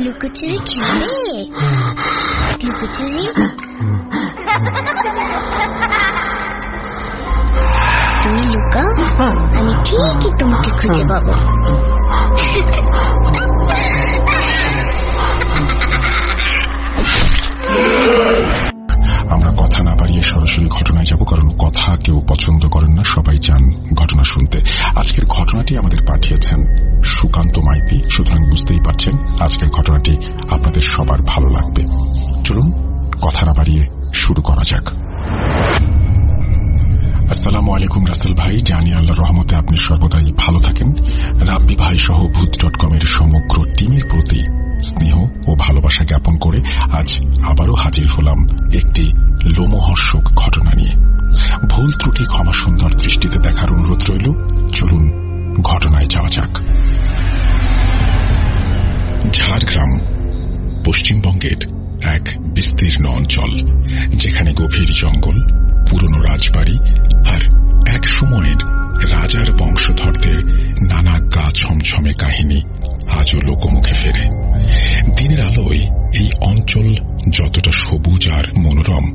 লুকোচুরি খেলবে? লুকোচুরি তুমি লুকাও, আমি ঠিকই তোমাকে খুঁজে পাবো। আমরা কথা না বাড়িয়ে সরাসরি ঘটনায় যাব, কারণ কথা কেউ পছন্দ করেন না, সবাই চান ঘটনা শুনতে। আজকের ঘটনাটি আমাদের পাঠিয়েছেন সুকান্ত মাইতি, সুতরাং বুঝতেই পারছেন আজকের ঘটনাটি আপনাদের সবার ভালো লাগবে। চলুন কথা না বাড়িয়ে শুরু করা যাক। আসসালামু আলাইকুম রাসেল ভাই, জানি আল্লাহর রহমতে আপনি সর্বদাই ভালো থাকেন। রাব্বি ভাই সহ ভূত.com এর সমগ্র টিমের প্রতি স্নেহ ও ভালোবাসা জ্ঞাপন করে আজ আবারও হাজির হলাম একটি লোমহর্ষক ঘটনা নিয়ে। ভুল ত্রুটি ক্ষমা সুন্দর দৃষ্টিতে দেখার অনুরোধ রইল। চলুন ঘটনায় যাওয়া যাক। ঝাড়গ্রাম পশ্চিমবঙ্গের এক বিস্তীর্ণ অঞ্চল, যেখানে গভীর জঙ্গল, পুরনো রাজবাড়ি আর এক সময়ের রাজার বংশধরদের নানা গা ছমছমে কাহিনী আজও লোকমুখে ফেরে। দিনের আলোয় এই অঞ্চল যতটা সবুজ আর মনোরম,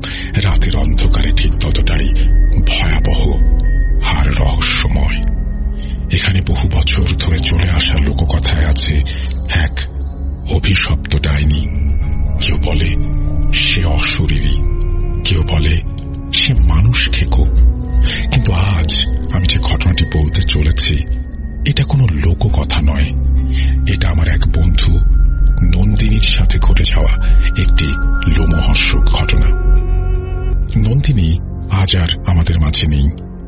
রাতের অন্ধকারে ঠিক ততটাই ভয়াবহ আর রহস্যময়। এখানে বহু বছর ধরে চলে আসা লোককথায় আছে এক অভিশপ্ত ডাইনি। কেউ বলে সে অশরীরী, কেউ বলে সে মানুষ খেকো। কিন্তু আজ আমি যে ঘটনাটি বলতে চলেছি, এটা কোনো লোককথা নয়। এটা আমার এক বন্ধু নন্দিনীর সাথে ঘটে যাওয়া একটি লোমহর্ষক ঘটনা। নন্দিনী আজ আর আমাদের মাঝে নেই,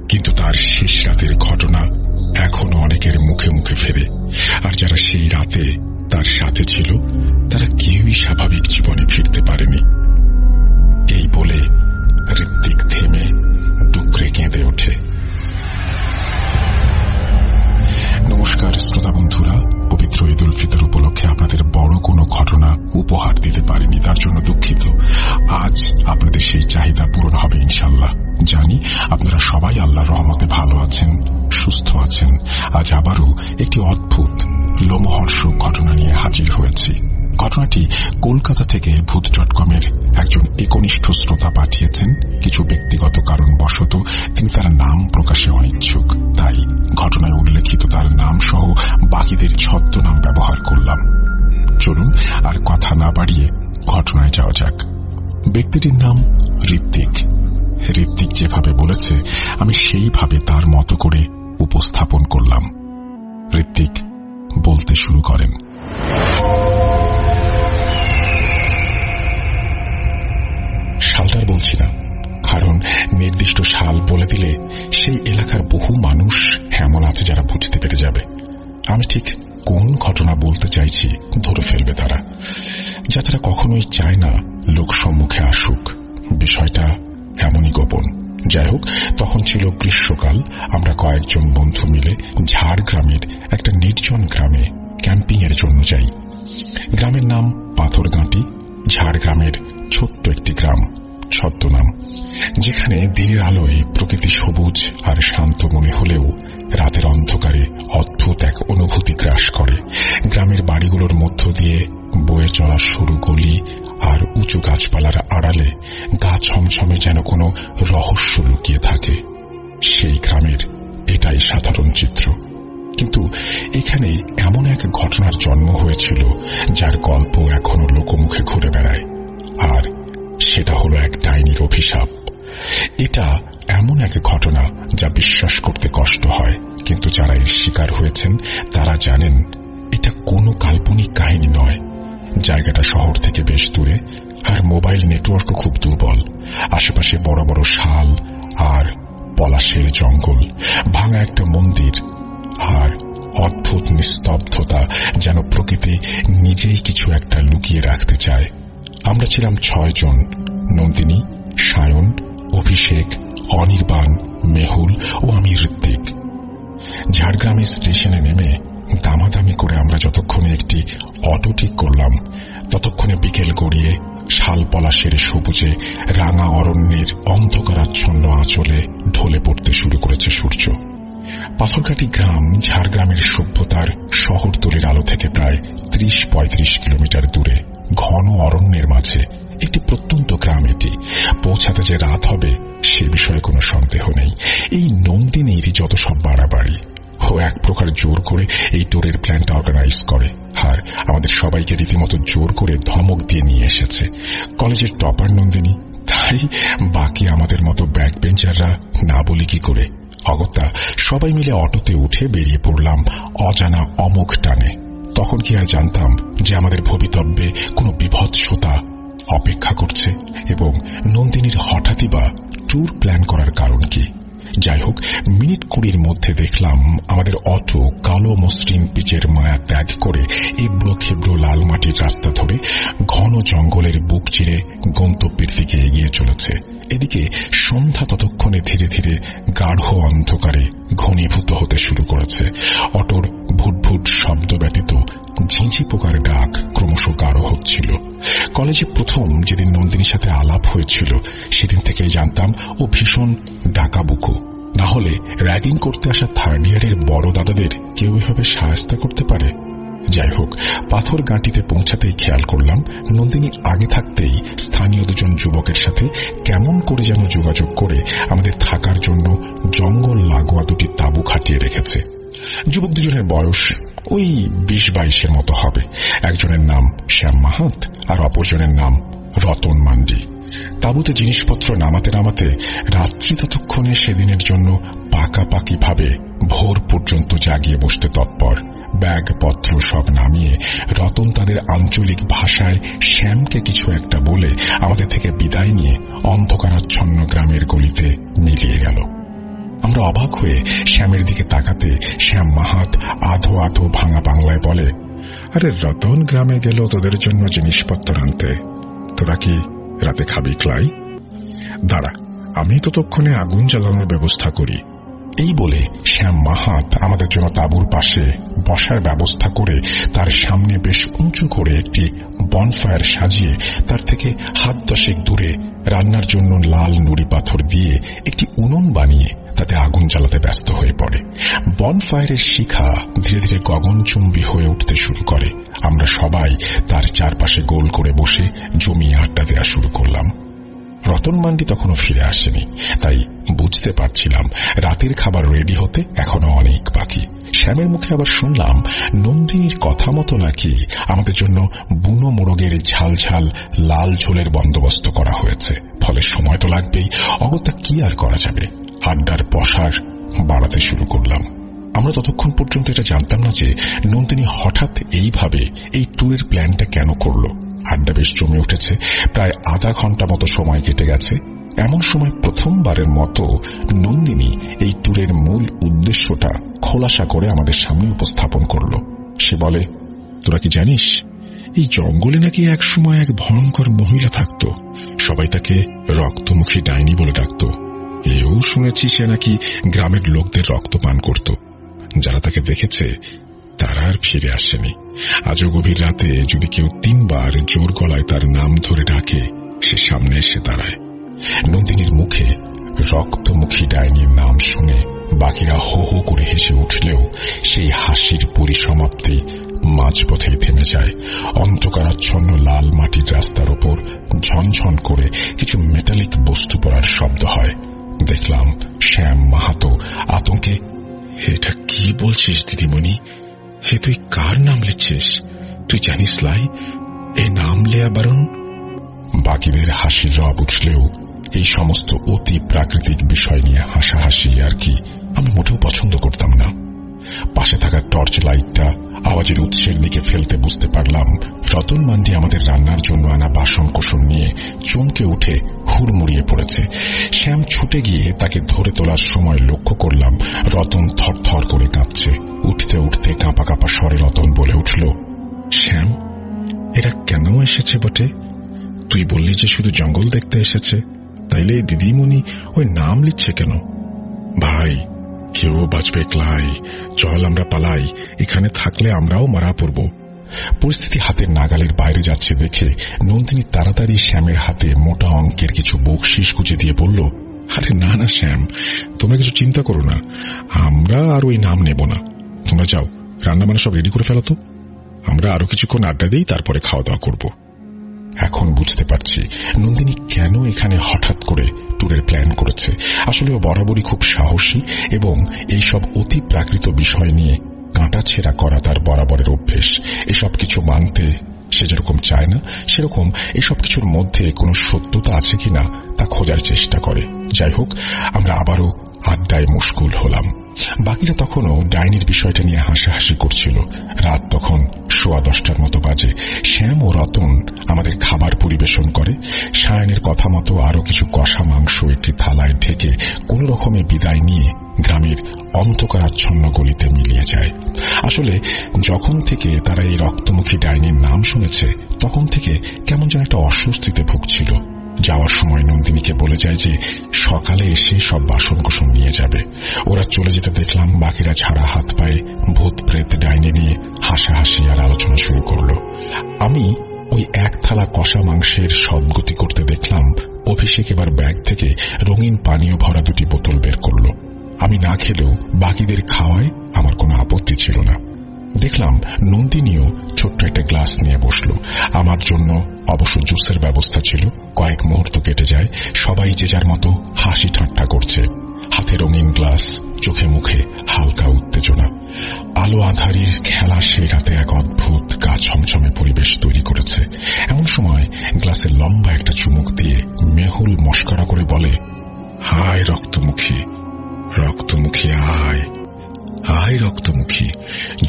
কিন্তু তার শেষ রাতের ঘটনা এখনো অনেকের মুখে মুখে ফেরে। আর যারা সেই রাতে তার সাথে ছিল, তারা কেউই স্বাভাবিক জীবনে ফিরতে পারেনি। এই বলে ঋত্বিক থেমে ডুকরে কেঁদে ওঠে। নমস্কার শ্রোতা বন্ধুরা, পবিত্র ঈদ উল ফিতর উপলক্ষে আপনাদের বড় কোনো ঘটনা উপহার দিতে পারিনি, তার জন্য দুঃখিত। আজ আপনাদের সেই চাহিদা পূরণ হবে ইনশাল্লাহ। জানি আপনারা সবাই আল্লাহর রহমতে ভালো আছেন, সুস্থ আছেন। আজ আবারও একটি অদ্ভুত লোমহর্ষক ঘটনা নিয়ে হাজির হয়েছি। ঘটনাটি কলকাতা থেকে ভূত.com এর একজন একনিষ্ঠ শ্রোতা পাঠিয়েছেন। কিছু ব্যক্তিগত কারণবশত তিনি তার নাম প্রকাশে অনিচ্ছুক, তাই ঘটনায় উল্লেখিত তার নাম সহ বাকিদের ছদ্মনাম ব্যবহার করলাম। চলুন আর কথা না বাড়িয়ে ঘটনায় যাওয়া যাক। ব্যক্তিটির নাম ঋত্বিক। ঋত্বিক যেভাবে বলেছে আমি সেইভাবে তার মতো করে উপস্থাপন করলাম। ঋত্বিক বলতে শুরু করেন। সালটার বলছি না, কারণ নির্দিষ্ট সাল বলে দিলে সেই এলাকার বহু মানুষ এমন আছে যারা বুঝতে পেরে যাবে আমি ঠিক কোন ঘটনা বলতে চাইছি, ধরে ফেলবে তারা, যা তারা কখনোই চায় না লোক সম্মুখে আসুক। বিষয়টা এমনই গোপন। যাই হোক, তখন ছিল গ্রীষ্মকাল। আমরা কয়েকজন বন্ধু মিলে ঝাড়গ্রামের একটা নির্জন গ্রামে ক্যাম্পিং এর জন্য যাই। গ্রামের নাম পাথরগাঁটি। ঝাড়গ্রামের ছোট্ট একটি গ্রাম, ছদ্মনাম, যেখানে দিনের আলোয় প্রকৃতি সবুজ আর শান্ত মনে হলেও রাতের অন্ধকারে অদ্ভুত এক অনুভূতি গ্রাস করে। গ্রামের বাড়িগুলোর মধ্য দিয়ে বয়ে চলা সরু গলি আর উঁচু গাছপালার আড়ালে গা ছমছমে যেন কোনো রহস্য লুকিয়ে থাকে। সেই গ্রামের এটাই সাধারণ চিত্র। কিন্তু এখানে এমন এক ঘটনার জন্ম হয়েছিল যার গল্প এখনো লোকমুখে ঘুরে বেড়ায়, আর সেটা হলো এক ডাইনির অভিশাপ। এটা এমন এক ঘটনা যা বিশ্বাস করতে কষ্ট হয়, কিন্তু যারা এর শিকার হয়েছেন তারা জানেন এটা কোনো কাল্পনিক কাহিনী নয়। জায়গাটা শহর থেকে বেশ দূরে, আর মোবাইল নেটওয়ার্কও খুব দুর্বল। আশেপাশে বড় বড় শাল আর পলাশের জঙ্গল, ভাঙা একটা মন্দির আর অদ্ভুত নিস্তব্ধতা, যেন প্রকৃতি নিজেই কিছু একটা লুকিয়ে রাখতে চায়। আমরা ছিলাম 6 জন: নন্দিনী, সায়ন, অভিষেক, অনির্বাণ, মেহুল ও আমি ঋত্বিক। ঝাড়গ্রামে স্টেশনে নেমে দামাদামি করে আমরা যতক্ষণে একটি অটো ঠিক করলাম, ততক্ষণে বিকেল গড়িয়ে শাল পলাশের সবুজে রাঙা অরণ্যের অন্ধকারাচ্ছন্ন আঁচলে ঢলে পড়তে শুরু করেছে সূর্য। পাথরঘাটি গ্রাম ঝাড়গ্রামের সভ্যতার শহরতলির আলো থেকে প্রায় ৩০-৩৫ কিলোমিটার দূরে ঘন অরণ্যের মাঝে একটি প্রত্যন্ত গ্রাম। এটি পৌঁছাতে যে রাত হবে সে বিষয়ে কোনো সন্দেহ নেই। এই নন্দিনীর যত সব বাড়াবাড়ি, ও এক প্রকার জোর করে এই ট্যুরের প্ল্যানটা অর্গানাইজ করে, আর আমাদের সবাইকে রীতিমতো জোর করে ধমক দিয়ে নিয়ে এসেছে। কলেজের টপার নন্দিনী, তাই বাকি আমাদের মতো ব্যাক বেঞ্চাররা না বলি কি করে। অগত্যা সবাই মিলে অটোতে উঠে বেরিয়ে পড়লাম অজানা অমোঘ টানে। তখন কি আর জানতাম যে আমাদের ভবিতব্যে কোনো বিভৎসতা অপেক্ষা করছে এবং নন্দিনীর হঠাৎই বা ট্যুর প্ল্যান করার কারণ কি। যাই হোক, মিনিট ২০ মধ্যে দেখলাম আমাদের অটো কালো মসৃণ পিচের মায়া ত্যাগ করে এবড়ো খেবড়ো লাল মাটির রাস্তা ধরে ঘন জঙ্গলের বুক চিরে গন্তব্যের দিকে এগিয়ে চলেছে। এদিকে সন্ধ্যা ততক্ষণে ধীরে ধীরে গাঢ় অন্ধকারে ঘনীভূত হতে শুরু করেছে। অটোর ভুটভুট শব্দ ব্যতীত ঝিঁঝি পোকার ডাক ক্রমশ গাঢ় হচ্ছিল। কলেজে প্রথম যেদিন নন্দিনীর সাথে আলাপ হয়েছিল সেদিন থেকেই জানতাম ও ভীষণ ডাকাবুকো। না হলে র্যাগিং করতে আসা থার্ড ইয়ারের বড় দাদাদের কেউ এভাবে সাহায্য করতে পারে? যাই হোক, পাথর গাঁটিতে পৌঁছাতেই খেয়াল করলাম নন্দিনী আগে থাকতেই স্থানীয় দুজন যুবকের সাথে কেমন করে যেন যোগাযোগ করে আমাদের থাকার জন্য জঙ্গল লাগোয়া দুটি তাঁবু খাটিয়ে রেখেছে। যুবক দুজনের বয়স ওই ২০-২২-এর মতো হবে। একজনের নাম শ্যাম মাহাত আর অপরজনের নাম রতন মান্ডি। তাঁবুতে জিনিসপত্র নামাতে নামাতে রাত্রি ততক্ষণে সেদিনের জন্য পাকাপাকি ভাবে ভোর পর্যন্ত জাগিয়ে বসতে তৎপর। ব্যাগপত্র সব নামিয়ে রতন তাদের আঞ্চলিক ভাষায় শ্যামকে কিছু একটা বলে আমাদের থেকে বিদায় নিয়ে অন্ধকারাচ্ছন্ন গ্রামের গলিতে মিলিয়ে গেল। আমরা অবাক হয়ে শ্যামের দিকে তাকাতে শ্যাম মাহাত আধো আধো ভাঙা বাংলায় বলে, আরে রতন গ্রামে গেল তোদের জন্য জিনিসপত্র আনতে, তোরা কি রাতে খাবি ক্লাই? দাঁড়া, আমি ততক্ষণে আগুন জ্বালানোর ব্যবস্থা করি। এই বলে শ্যাম মাহাত আমাদের জন্য তাঁবুর পাশে বসার ব্যবস্থা করে তার সামনে বেশ উঁচু করে একটি বনফায়ার সাজিয়ে তার থেকে হাত 10 দূরে রান্নার জন্য লাল নুড়ি পাথর দিয়ে একটি উনুন বানিয়ে তাতে আগুন জ্বালাতে ব্যস্ত হয়ে পড়ে। বনফায়ারের শিখা ধীরে ধীরে গগনচুম্বী হয়ে উঠতে শুরু করে। আমরা সবাই তার চারপাশে গোল করে বসে জমিয়ে আড্ডা দেওয়া শুরু করলাম। রতন মান্ডি তখনও ফিরে আসেনি, তাই বুঝতে পারছিলাম রাতের খাবার রেডি হতে এখনো অনেক বাকি। শ্যামের মুখে আবার শুনলাম নন্দিনীর কথা মতো নাকি আমাদের জন্য বুনো মোরগের ঝাল ঝাল লাল ঝোলের বন্দোবস্ত করা হয়েছে। ফলে সময় তো লাগবেই, অগত্যা কি আর করা যাবে। আড্ডার পসার বাড়াতে শুরু করলাম। আমরা ততক্ষণ পর্যন্ত এটা জানতাম না যে নন্দিনী হঠাৎ এইভাবে এই ট্যুরের প্ল্যানটা কেন করলো। আড্ডা বেশ জমে উঠেছে, প্রায় আধা ঘন্টা মতো সময় কেটে গেছে। এমন সময় প্রথমবারের মতো নন্দিনী এই ট্যুরের মূল উদ্দেশ্যটা খোলাসা করে আমাদের সামনে উপস্থাপন করল। সে বলে, তোরা কি জানিস এই জঙ্গলে নাকি এক সময় এক ভয়ঙ্কর মহিলা থাকত, সবাই তাকে রক্তমুখী ডাইনি বলে ডাকত। এও শুনেছি সে নাকি গ্রামের লোকদের রক্ত পান করত। যারা তাকে দেখেছে তারা আর ফিরে আসেনি। আজও গভীর রাতে যদি কেউ 3 বার জোর গলায় তার নাম ধরে ডাকে, সে সামনে এসে দাঁড়ায়। নন্দিনীর মুখে রক্তমুখী ডাইনির নাম শুনে বাকিরা হো হো করে হেসে উঠলেও সেই হাসির পরিসমাপ্তি মাঝপথেই থেমে যায়। অন্ধকারাচ্ছন্ন লাল মাটির রাস্তার ওপর ঝনঝন করে কিছু মেটালিক বস্তু পড়ার শব্দ হয়। দেখলাম শ্যাম মাহাতো আতঙ্কে, এটা কি বলছিস দিদিমণি? হে, তুই কার নাম লিখছিস? তুই জানিস লাই, এই নাম লেয়া বারণ। বাকিদের হাসির রব উঠলেও এই সমস্ত অতি প্রাকৃতিক বিষয় নিয়ে হাসাহাসি আর কি আমি মোটেও পছন্দ করতাম না। পাশে থাকা টর্চ লাইটটা আওয়াজের উৎসের দিকে ফেলতে বুঝতে পারলাম রতন মান্ডি আমাদের রান্নার জন্য আনা বাসন কোসন নিয়ে চমকে উঠে হুড়মুড়িয়ে পড়েছে। শ্যাম ছুটে গিয়ে তাকে ধরে তোলার সময় লক্ষ্য করলাম রতন থরথর করে কাঁপছে। উঠতে উঠতে কাঁপা কাঁপা স্বরে রতন বলে উঠল, শ্যাম, এরা কেন এসেছে বটে? তুই বললি যে শুধু জঙ্গল দেখতে এসেছে, তাইলে দিদিমণি ওই নাম লিখছে কেন? ভাই, কেউ বাঁচবে ক্লাই, চল আমরা পালাই, এখানে থাকলে আমরাও মারা পড়ব। পরিস্থিতি হাতের নাগালের বাইরে যাচ্ছে দেখে নন্দিনী তাড়াতাড়ি শ্যামের হাতে মোটা অঙ্কের কিছু বকশিশ গুঁজে দিয়ে বলল, আরে না না শ্যাম, তোমরা কিছু চিন্তা করো না, আমরা আর ওই নাম নেব না। তোমরা যাও, রান্না বান্না সব রেডি করে ফেলো তো, আমরা আরো কিছুক্ষণ আড্ডা দিই, তারপরে খাওয়া দাওয়া করব। এখন বুঝতে পারছি নন্দিনী কেন এখানে হঠাৎ করে ট্যুরের প্ল্যান করেছে। আসলে ও বরাবরই খুব সাহসী এবং এইসব অতি প্রাকৃত বিষয় নিয়ে কাঁটাছেঁড়া করা তার বরাবরের অভ্যেস। এসব কিছু মানতে সে যেরকম চায় না, সেরকম এসব কিছুর মধ্যে কোনো সত্যতা আছে কিনা তা খোঁজার চেষ্টা করে। যাই হোক, আমরা আবারও আড্ডায় মশগুল হলাম। বাকিরা তখনও ডাইনির বিষয়টা নিয়ে হাসাহাসি করছিল। রাত তখন 10:15 মতো বাজে। শ্যাম ও রতন আমাদের খাবার পরিবেশন করে। সায়নের কথা মতো আরো কিছু কষা মাংস একটি থালায় ঢেকে কোন রকমে বিদায় নিয়ে গ্রামের অন্ধকারাচ্ছন্ন গলিতে মিলিয়ে যায়। আসলে যখন থেকে তারা এই রক্তমুখী ডাইনির নাম শুনেছে, তখন থেকে কেমন যেন একটা অস্বস্তিতে ভুগছিল। যাওয়ার সময় নন্দিনীকে বলে যায় যে সকালে এসে সব বাসন কোসন নিয়ে যাবে। ওরা চলে যেতে দেখলাম বাকিরা ঝাড়া হাত পায়ে ভূত প্রেত ডাইনি নিয়ে হাসাহাসি আর আলোচনা শুরু করলো। আমি ওই এক থালা কষা মাংসের সদ্গতি করতে দেখলাম অভিষেক এবার ব্যাগ থেকে রঙিন পানীয় ভরা 2টি বোতল বের করল। আমি না খেলেও বাকিদের খাওয়ায় আমার কোনো আপত্তি ছিল না। দেখলাম নন্দিনীও ছোট্ট একটা গ্লাস নিয়ে বসল। আমার জন্য অবশ্য জুসের ব্যবস্থা ছিল। কয়েক মুহূর্ত কেটে যায়, সবাই যে যার মতো হাসি ঠাট্টা করছে। হাতে রঙিন গ্লাস, চোখে মুখে হালকা উত্তেজনা। আলো আঁধারির খেলা সেই রাতে এক অদ্ভুত গা ছমছমে পরিবেশ তৈরি করেছে। এমন সময় গ্লাসে লম্বা একটা চুমুক দিয়ে মেহুল মস্করা করে বলে, হায় রক্তমুখী, রক্তমুখী আয়, আয় রক্তমুখী,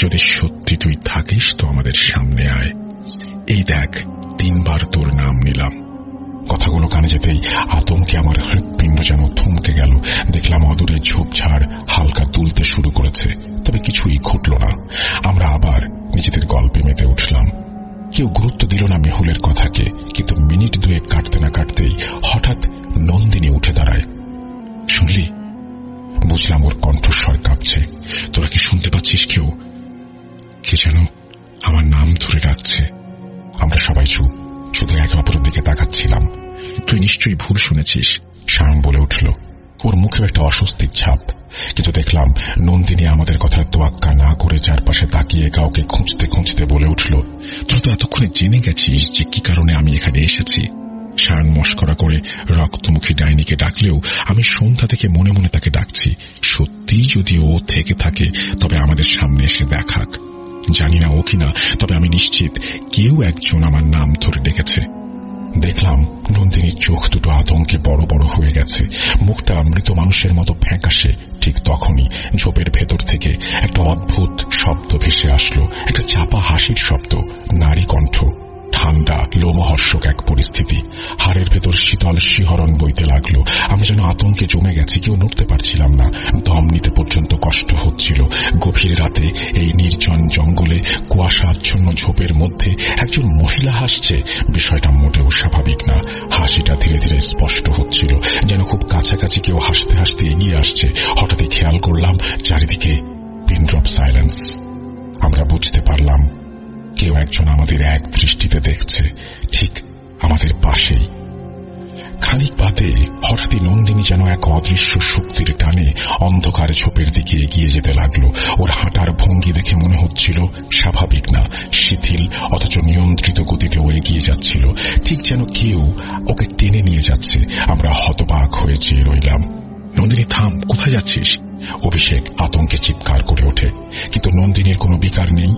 যদি সত্যি তুই থাকিস তো আমাদের সামনে আয়। এই দেখ, 3 বার তোর নাম নিলাম। কথাগুলো কানে যেতেই আতঙ্কে আমার হৃৎপিণ্ড যেন থমকে গেল। দেখলাম অদূরে ঝোপঝাড় হালকা দুলতে শুরু করেছে, তবে কিছুই ঘটল না। আমরা আবার নিজেদের গল্পে মেতে উঠলাম। কেউ গুরুত্ব দিল না মেহুলের কথাকে, কিন্তু মিনিট 2 কাটতে না কাটতেই হঠাৎ নন্দিনী উঠে দাঁড়ায়। শুনলি? বুঝলাম ওর কণ্ঠস্বর কাঁপছে। তোরা কি শুনতে পাচ্ছিস? কেউ কে যেন আমার নাম ধরে ডাকছে। আমরা সবাই চুপ, শুধু একে অপরের দিকে তাকাচ্ছিলাম। তুই নিশ্চয়ই ভুল শুনেছিস, সায়ন বলে উঠল। ওর মুখেও একটা অস্বস্তির ছাপ। কিন্তু দেখলাম নন্দিনী আমাদের কথা তোয়াক্কা না করে চারপাশে তাকিয়ে কাউকে খুঁজতে খুঁজতে বলে উঠল, তোরা তো এতক্ষণে জেনে গেছিস যে কি কারণে আমি এখানে এসেছি। সায়ন মস্করা করে রক্তমুখী ডাইনিকে ডাকলেও আমি সন্ধ্যা থেকে মনে মনে তাকে ডাকছি। সত্যিই যদি ও থেকে থাকে তবে আমাদের সামনে এসে দেখাক। জানি না ও কিনা, তবে আমি নিশ্চিত কেউ একজন আমার নাম ধরে ডেকেছে। দেখলাম নন্দিনীর চোখ দুটো আতঙ্কে বড় বড় হয়ে গেছে, মুখটা মৃত মানুষের মতো ফ্যাকাশে। ঠিক তখনই ঝোপের ভেতর থেকে একটা অদ্ভুত শব্দ ভেসে আসলো, একটা চাপা হাসির শব্দ, নারী কণ্ঠ। ঠান্ডা লোমহর্ষক এক পরিস্থিতি। হাড়ের ভেতর শীতল শিহরণ বইতে লাগলো। আমি যেন আতঙ্কে জমে গেছি, কেউ নড়তে পারছিলাম না। দম নিতে পর্যন্ত কষ্ট হচ্ছিল। গভীর রাতে এই নির্জন জঙ্গলে কুয়াশাচ্ছন্ন ঝোপের মধ্যে একজন মহিলা হাসছে, বিষয়টা মোটেও স্বাভাবিক না। হাসিটা ধীরে ধীরে স্পষ্ট হচ্ছিল, যেন খুব কাছাকাছি কেউ হাসতে হাসতে এগিয়ে আসছে। হঠাৎই খেয়াল করলাম চারিদিকে পিন ড্রপ সাইলেন্স। আমরা বুঝতে পারলাম কেউ একজন আমাদের এক দৃষ্টিতে দেখছে, ঠিক আমাদের পাশেই। খানিক বাদে হঠাৎই নন্দিনী যেন এক অদৃশ্য শক্তির টানে অন্ধকার ঝোপের দিকে এগিয়ে যেতে লাগলো। ওর হাঁটার ভঙ্গি দেখে মনে হচ্ছিল স্বাভাবিক না, শিথিল অথচ নিয়ন্ত্রিত গতিতেও এগিয়ে যাচ্ছিল, ঠিক যেন কেউ ওকে টেনে নিয়ে যাচ্ছে। আমরা হতবাক হয়ে চেয়ে রইলাম। নন্দিনী থাম, কোথায় যাচ্ছিস? অভিষেক আতঙ্কে চিৎকার করে ওঠে, কিন্তু নন্দিনীর কোনো বিকার নেই,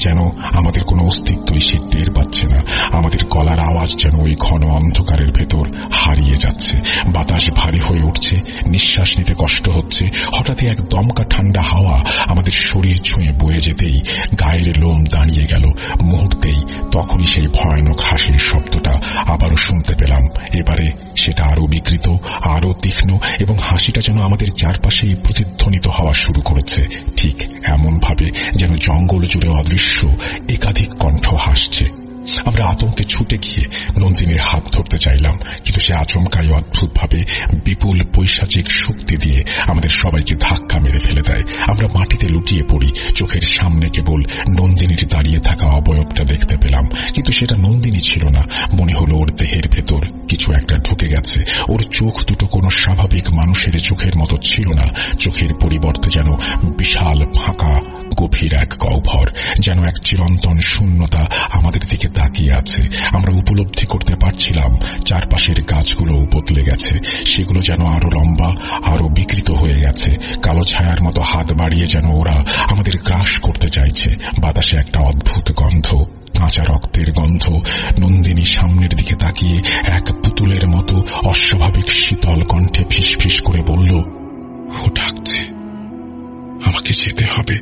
যেন আমাদের কোনো অস্তিত্বই সে টের পাচ্ছে না। আমাদের গলার আওয়াজ যেন ওই ঘন অন্ধকারের ভেতর হারিয়ে যাচ্ছে। বাতাস ভারী হয়ে উঠছে, নিঃশ্বাস নিতে কষ্ট হচ্ছে। হঠাৎই এক দমকা ঠান্ডা হাওয়া আমাদের শরীর ছুঁয়ে বয়ে যেতেই গায়ের লোম দাঁড়িয়ে গেল। মুহূর্তেই তখনই সেই ভয়ানক হাসির শব্দটা আবারও শুনতে পেলাম। এবারে সেটা আরো বিকৃত, আরো তীক্ষ্ণ, এবং হাসিটা যেন আমাদের চারপাশেই প্রতিধ্বনিত হওয়া শুরু করেছে, ঠিক এমন ভাবে যেন জঙ্গল জুড়ে অদৃশ্য একাধিক কণ্ঠ হাসছে। আমরা আতঙ্কে ছুটে গিয়ে নন্দিনীর হাত ধরতে চাইলাম, কিন্তু সে আচমকাই অদ্ভুতভাবে বিপুল পৈশাচিক শক্তি দিয়ে আমাদের সবাইকে ধাক্কা মেরে ফেলে দেয়। আমরা মাটিতে লুটিয়ে পড়ি। চোখের সামনে কেবল নন্দিনীর দাঁড়িয়ে থাকা অবয়বটা দেখতে পেলাম, কিন্তু সেটা নন্দিনী ছিল না। মনে হলো ওর দেহের ভেতর কিছু একটা ঢুকে গেছে। ওর চোখ দুটো কোনো স্বাভাবিক চোখের পরিবর্তে যেন বিশাল ফাঁকা গভীর এক গহ্বর, যেন এক চিরন্তন শূন্যতা আমাদের দিকে তাকিয়ে আছে। আমরা উপলব্ধি করতে পারছিলাম চারপাশের গাছগুলো বদলে গেছে, সেগুলো যেন আরো লম্বা, আরো বিকৃত হয়ে গেছে। কালো ছায়ার মতো হাত বাড়িয়ে যেন ওরা আমাদের গ্রাস করতে চাইছে। বাতাসে একটা অদ্ভুত গন্ধ, কাঁচা রক্তের গন্ধ। নন্দিনী সামনের দিকে তাকিয়ে এক পুতুলের মতো অস্বাভাবিক শীতল কণ্ঠে ফিসফিস করে বলল, ও ডাকছে, আমাকে যেতে হবে।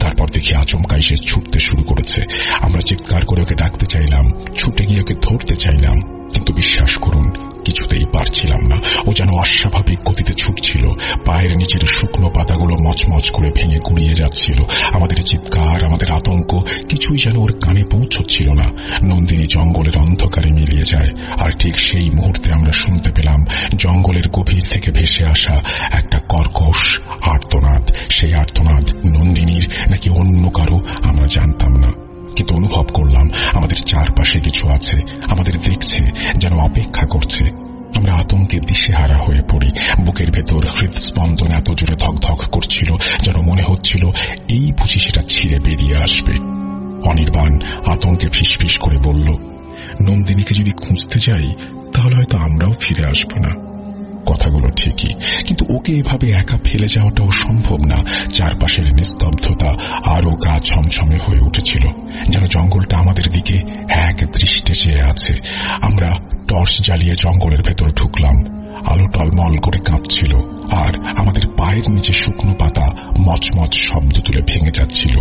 তারপর দেখি আচমকাই সে ছুটতে শুরু করেছে। আমরা চিৎকার করে ওকে ডাকতে চাইলাম, ছুটে গিয়ে ওকে ধরতে চাইলাম, কিন্তু বিশ্বাস করুন কিছুতেই পারছিলাম না। ও যেন অস্বাভাবিক গতিতে ছুটছিল। পায়ের নিচের শুকনো পাতাগুলো মচমচ করে ভেঙে গুড়িয়ে যাচ্ছিল। আমাদের চিৎকার, আমাদের আতঙ্ক কিছুই যেন ওর কানে পৌঁছচ্ছিল না। নন্দিনী জঙ্গলের অন্ধকারে মিলিয়ে যায়, আর ঠিক সেই মুহূর্তে আমরা শুনতে পেলাম জঙ্গলের গভীর থেকে ভেসে আসা একটা কর্কশ আর্তনাদ। সেই আর্তনাদ নন্দিনীর নাকি অন্য কারো আমরা জানতাম না, কিন্তু অনুভব করলাম আমাদের চারপাশে কিছু আছে, আমাদের দেখছে, যেন অপেক্ষা করছে। আমরা আতঙ্কে দিশেহারা হয়ে পড়ি। বুকের ভেতর হৃদস্পন্দন এত জোরে ধকধক করছিল যেন মনে হচ্ছিল এই বুঝি সেটা ছিঁড়ে বেরিয়ে আসবে। অনির্বাণ আতঙ্কে ফিসফিস করে বলল, নন্দিনীকে যদি খুঁজতে যাই তাহলে হয়তো আমরাও ফিরে আসব না। কথাগুলো ঠিকই, কিন্তু ওকে এভাবে একা ফেলে যাওয়াটাও সম্ভব না। চারপাশের নিস্তব্ধতা আরো গা ছমছমে হয়ে উঠেছিল, যেন জঙ্গলটা আমাদের দিকে এক দৃষ্টে চেয়ে আছে। আমরা টর্চ জ্বালিয়ে জঙ্গলের ভেতর ঢুকলাম। আলো টলমল করে কাঁপছিল, আর আমাদের পায়ের নিচে শুকনো পাতা মচমচ শব্দ তুলে ভেঙে যাচ্ছিল।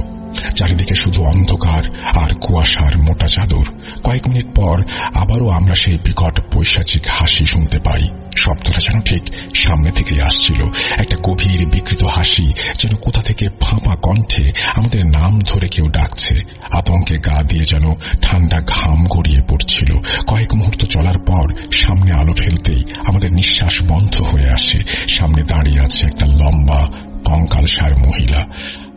চারিদিকে শুধু অন্ধকার আর কুয়াশার মোটা চাদর। কয়েক মিনিট পর আবারও আমরা সেই বিকট পৈশাচিক হাসি শুনতে পাই। শব্দটা যেন ঠিক সামনে থেকেই আসছিল, একটা গভীর বিকৃত হাসি, যেন কোথা থেকে ফাঁপা কণ্ঠে আমাদের নাম ধরে কেউ ডাকছে। আতঙ্কে গা দিয়ে যেন ঠান্ডা ঘাম গড়িয়ে পড়ছিল। কয়েক মুহূর্ত চলার পর সামনে আলো ফেলতেই আমাদের নিঃশ্বাস বন্ধ হয়ে আসে। সামনে দাঁড়িয়ে আছে একটা লম্বা কঙ্কালসার মহিলা।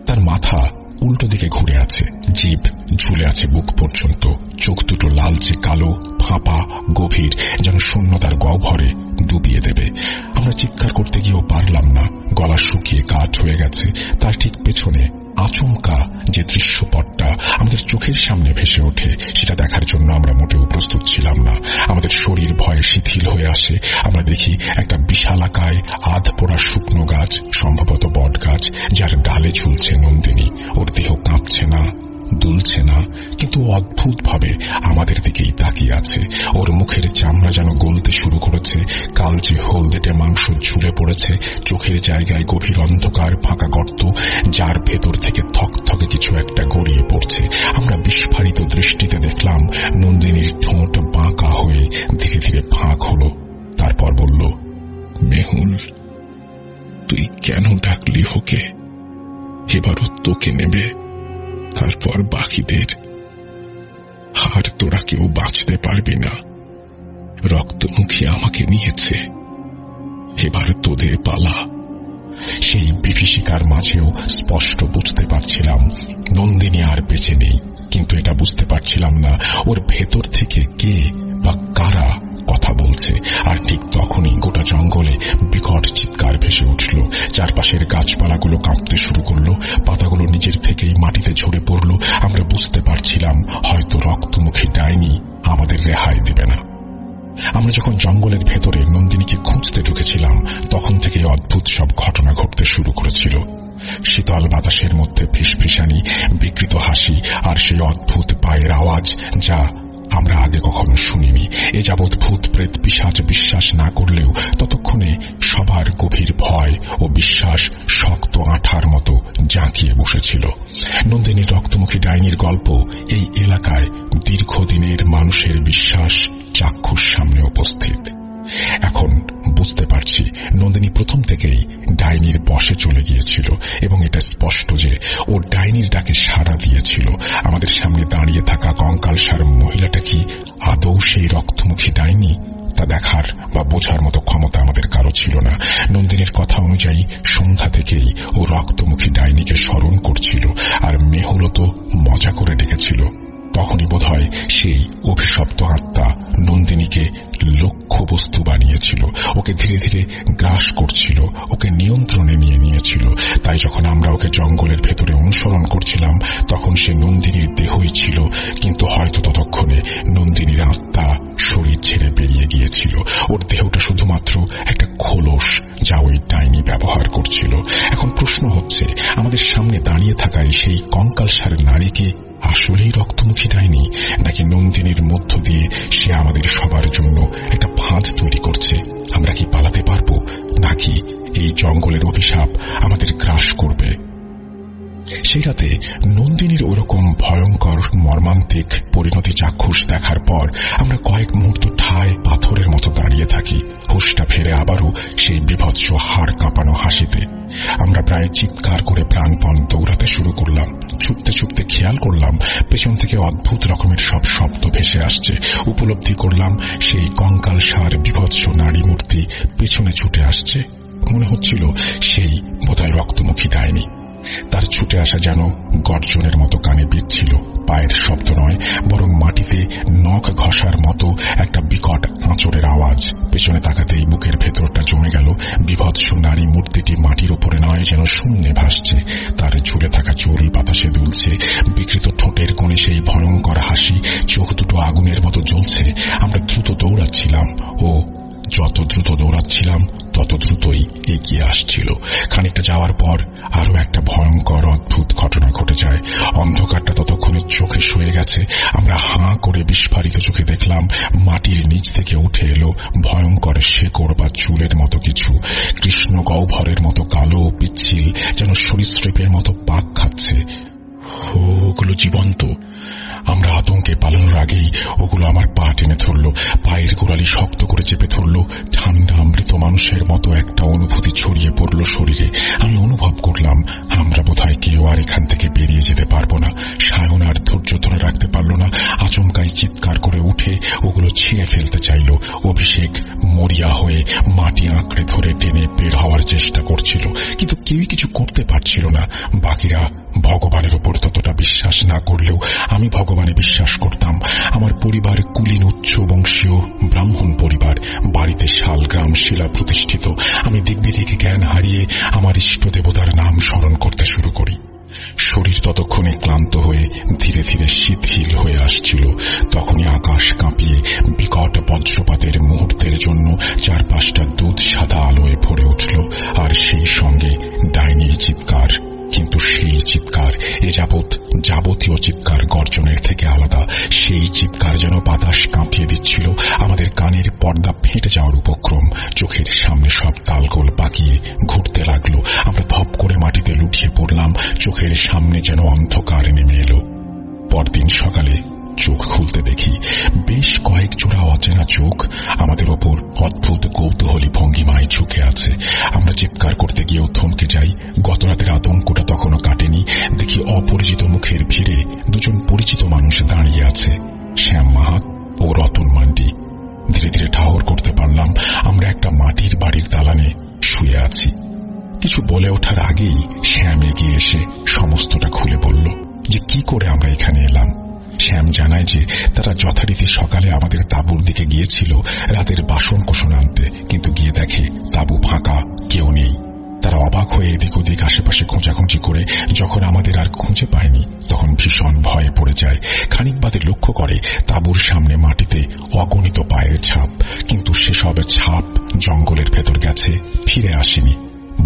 তার মাথা উল্টো দিকে ঘুরে আছে, জিভ ঝুলে আছে বুক পর্যন্ত, চোখ দুটো লালচে কালো, ফাঁপা, গভীর, যেন শূন্যতার গহ্বরে ডুবিয়ে দেবে। আমরা চিৎকার করতে গিয়েও পারলাম না, গলা শুকিয়ে কাঠ হয়ে গেছে। তার ঠিক পেছনে আচমকা যে দৃশ্যপটটা আমাদের চোখের সামনে ভেসে ওঠে, সেটা দেখার জন্য আমরা মোটেও প্রস্তুত ছিলাম না। আমাদের শরীর ভয়ে শিথিল হয়ে আসে। আমরা দেখি একটা বিশালাকায় আধ পোড়া শুকনো গাছ, সম্ভবত বট গাছ, যার ডালে ঝুলছে নন্দিনী। ওর দেহ কাঁপছে না, দুলছে না, কিন্তু অদ্ভুতভাবে আমাদের দিকেই তাকিয়ে আছে। ওর মুখের চামড়া যেন গলতে শুরু করেছে, কালচে হলদেটে মাংস ঝুলে পড়েছে। চোখের জায়গায় গভীর অন্ধকার ফাঁকা গর্ত, যার ভেতর থেকে থকথকে কিছু একটা গড়িয়ে পড়ছে। আমরা বিস্ফারিত দৃষ্টিতে দেখলাম নন্দিনীর ঠোঁট বাঁকা হয়ে ধীরে ধীরে ফাঁক হলো। তারপর বলল, মেহুল, তুই কেন ডাকলি ওকে? এবারও তোকে নেবে, তারপর বাকিদের। আর তোরা কেউ বাঁচতে পারবি না। রক্তমুখী আমাকে নিয়েছে, এবার তোদের পালা। সেই বিভীষিকার মাঝেও স্পষ্ট বুঝতে পারছিলাম নন্দিনী আর বেঁচে নেই, কিন্তু এটা বুঝতে পারছিলাম না ওর ভেতর থেকে কে বা কারা কথা বলছে। আর ঠিক তখনই গোটা জঙ্গলে বিকট চিৎকার ভেসে উঠল। চারপাশের গাছপালাগুলো কাঁপতে শুরু করলো, পাতাগুলো নিজের থেকেই মাটিতে ঝরে পড়ল। আমরা বুঝতে পারছিলাম হয়তো রক্তমুখী ডাইনি আমাদের রেহাই দিবে না। আমরা যখন জঙ্গলের ভেতরে নন্দিনীকে খুঁজতে ঢুকেছিলাম, তখন থেকে অদ্ভুত সব ঘটনা ঘটতে শুরু করেছিল। শীতল বাতাসের মধ্যে ফিসফিসানি, বিকৃত হাসি, আর সেই অদ্ভুত পায়ের আওয়াজ, যা আমরা আগে কখনো শুনিনি। এ যাবৎ ভূত প্রেত পিশাচ বিশ্বাস না করলেও ততক্ষণে সবার গভীর ভয় ও বিশ্বাস শক্ত আঠার মতো জাঁকিয়ে বসেছিল। নন্দিনীর রক্তমুখী ডাইনির গল্প এই এলাকায় দীর্ঘদিনের মানুষের বিশ্বাস চাক্ষুষ সামনে উপস্থিত। এখন বুঝতে পারছি নন্দিনী প্রথম থেকেই ডাইনির বশে চলে গিয়েছিল, এবং এটা স্পষ্ট যে ও ডাইনির ডাকে সাড়া দিয়েছিল। আমাদের সামনে দাঁড়িয়ে থাকা কঙ্কালসার মহিলাটা কি আদৌ সেই রক্তমুখী ডাইনি, তা দেখার বা বোঝার মতো ক্ষমতা আমাদের কারো ছিল না। নন্দিনীর কথা অনুযায়ী সন্ধ্যা থেকেই ও রক্তমুখী ডাইনিকে স্মরণ করছিল, আর মেহুল তো মজা করে ডেকেছিল। তখনই বোধহয় সেই অভিশপ্ত আত্মা নন্দিনীকে লক্ষ্যবস্তু বানিয়েছিল, ওকে ধীরে ধীরে গ্রাস করছিল, ওকে নিয়ন্ত্রণে নিয়ে তাই যখন আমরা ওকে জঙ্গলের ভেতরে অনুসরণ করছিলাম তখন সে নন্দিনীর দেহই ছিল, কিন্তু হয়তো ততক্ষণে নন্দিনীর আত্মা শরীর ছেড়ে বেরিয়ে গিয়েছিল। ওর দেহটা শুধুমাত্র একটা খোলস যা ওই ডাইনি ব্যবহার করছিল। এখন প্রশ্ন হচ্ছে, আমাদের সামনে দাঁড়িয়ে থাকায় সেই কঙ্কালসার নারীকে আসলেই রক্তমুখী ডাইনি, নাকি নন্দিনীর মধ্য দিয়ে সে আমাদের সবার জন্য একটা ফাঁদ তৈরি করছে? আমরা কি পালাতে পারবো, নাকি এই জঙ্গলের অভিশাপ আমাদের গ্রাস করবে? সেই রাতে নন্দিনীর ওরকম ভয়ঙ্কর মর্মান্তিক পরিণতি চাক্ষুষ দেখার পর আমরা কয়েক মুহূর্ত ঠায় পাথরের মতো দাঁড়িয়ে থাকি। হুঁশটা ফেরে আবারও সেই বিভৎস হাড় কাঁপানো হাসিতে আমরা প্রায় চিৎকার করে প্রাণপণ দৌড়াতে শুরু করলাম। ছুটতে ছুটতে খেয়াল করলাম পেছন থেকে অদ্ভুত রকমের সব শব্দ ভেসে আসছে। উপলব্ধি করলাম সেই কঙ্কালসার বিভৎস নারী মূর্তি পেছনে ছুটে আসছে। মনে হচ্ছিল সেই বোধহয় রক্তমুখী ডাইনি। তার ছুটে আসা যেন গর্জনের মতো কানে বিঁধছিল। পায়ের শব্দ নয়, বরং মাটিতে নখ ঘষার মতো একটা বিকট আঁচড়ের আওয়াজ। পেছনে তাকাতেই বুকের ভেতরটা জমে গেল। বিভৎস নারী মূর্তিটি মাটির উপরে নয়, যেন শূন্যে ভাসছে। তার ঝুলে থাকা চুল বাতাসে দুলছে। বিকৃত ঠোঁটের কোণে সেই ভয়ঙ্কর হাসি, চোখ দুটো আগুনের মতো জ্বলছে। আমরা দ্রুত দৌড়াচ্ছিলাম, ও যত দ্রুত দৌড়াচ্ছিলাম তত দ্রুতই এগিয়ে আসছিল। খানিকটা যাওয়ার পর আরো একটা ভয়ঙ্কর অদ্ভুত ঘটনা ঘটে যায়। অন্ধকারটা ততক্ষণে চোখে শুয়ে গেছে। আমরা হাঁ করে বিস্ফারিত চোখে দেখলাম মাটির নিচ থেকে উঠে এলো ভয়ঙ্কর শেকড় বা চুলের মতো কিছু। কৃষ্ণ গহ্বরের মতো কালো পিচ্ছিল, যেন সরীসৃপের মতো পাক খাচ্ছে। ওগুলো জীবন্ত। আমরা আতঙ্কে পালানোর আগেই ওগুলো আমার পা টেনে ধরল, পায়ের গোড়ালি শক্ত করে চেপে ধরল। ঠান্ডা মৃত মানুষের মতো একটা অনুভূতি ছড়িয়ে পড়ল শরীরে। আমি অনুভব করলাম আমরা বোধহয় কেউ আর এখান থেকে বেরিয়ে যেতে পারবো না। সায়ন আর ধৈর্য ধরে রাখতে পারল না। আচমকাই চিৎকার করে উঠে ওগুলো ছিঁড়ে ফেলতে চাইল। অভিষেক মরিয়া হয়ে মাটি আঁকড়ে ধরে টেনে বের হওয়ার চেষ্টা করছিল, কিন্তু কেউই কিছু করতে পারছিল না। বাকিরা ভগবানের উপর ততটা বিশ্বাস না করলেও আমি ভগবানে বিশ্বাস করতাম। আমার পরিবার কুলীন উচ্চ বংশীয় ব্রাহ্মণ পরিবার। বাড়িতে শালগ্রাম শিলা প্রতিষ্ঠিত। আমি দিগ্বিদিক জ্ঞান হারিয়ে আমার ইষ্ট দেবতার নাম স্মরণ করতে শুরু করি। শরীর ততক্ষণে ক্লান্ত হয়ে ধীরে ধীরে শিথিল হয়ে আসছিল। তখনই আকাশ কাঁপিয়ে বিকট বজ্রপাতের মুহূর্তের জন্য চারপাশটা দুধ সাদা আলোয় ভরে উঠল, আর সেই সঙ্গে ডাইনির চিৎকার। কিন্তু সেই চিৎকার এ যাবতীয় চিৎকার গর্জনের থেকে আলাদা। সেই চিৎকার যেন বাতাস কাঁপিয়ে দিচ্ছিল। আমাদের কানের পর্দা ফেটে যাওয়ার উপক্রম। চোখের সামনে সব তালগোল পাকিয়ে ঘুরতে লাগলো। আমরা ধপ করে মাটিতে লুটিয়ে পড়লাম। চোখের সামনে যেন অন্ধকার নেমে এলো। পরদিন সকালে চোখ খুলতে দেখি বেশ কয়েক জোড়া অচেনা চোখ আমাদের ওপর অদ্ভুত কৌতূহলী ভঙ্গিমায় ঝুঁকে আছে। আমরা চিৎকার করতে গিয়েও থমকে যাই। গত রাতের আতঙ্কটা তখনও কাটেনি। দেখি অপরিচিত মুখের ভিড়ে দুজন পরিচিত মানুষ দাঁড়িয়ে আছে, শ্যাম মাহাত ও রতন মান্ডি। ধীরে ধীরে ঠাহর করতে পারলাম আমরা একটা মাটির বাড়ির দালানে শুয়ে আছি। কিছু বলে ওঠার আগেই শ্যাম এগিয়ে এসে সমস্তটা খুলে বলল যে কি করে আমরা এখানে এলাম। শ্যাম জানায় যে তারা যথারীতি সকালে আমাদের তাঁবুর দিকে গিয়েছিল রাতের বাসন কোসন আনতে, কিন্তু গিয়ে দেখে তাঁবু ফাঁকা, কেউ নেই। তারা অবাক হয়ে এদিক ওদিক আশেপাশে খোঁজাখুঁজি করে যখন আমাদের আর খুঁজে পায়নি তখন ভীষণ ভয়ে পড়ে যায়। খানিক বাদে লক্ষ্য করে তাঁবুর সামনে মাটিতে অগণিত পায়ের ছাপ, কিন্তু সেসব ছাপ জঙ্গলের ভেতর গেছে, ফিরে আসেনি।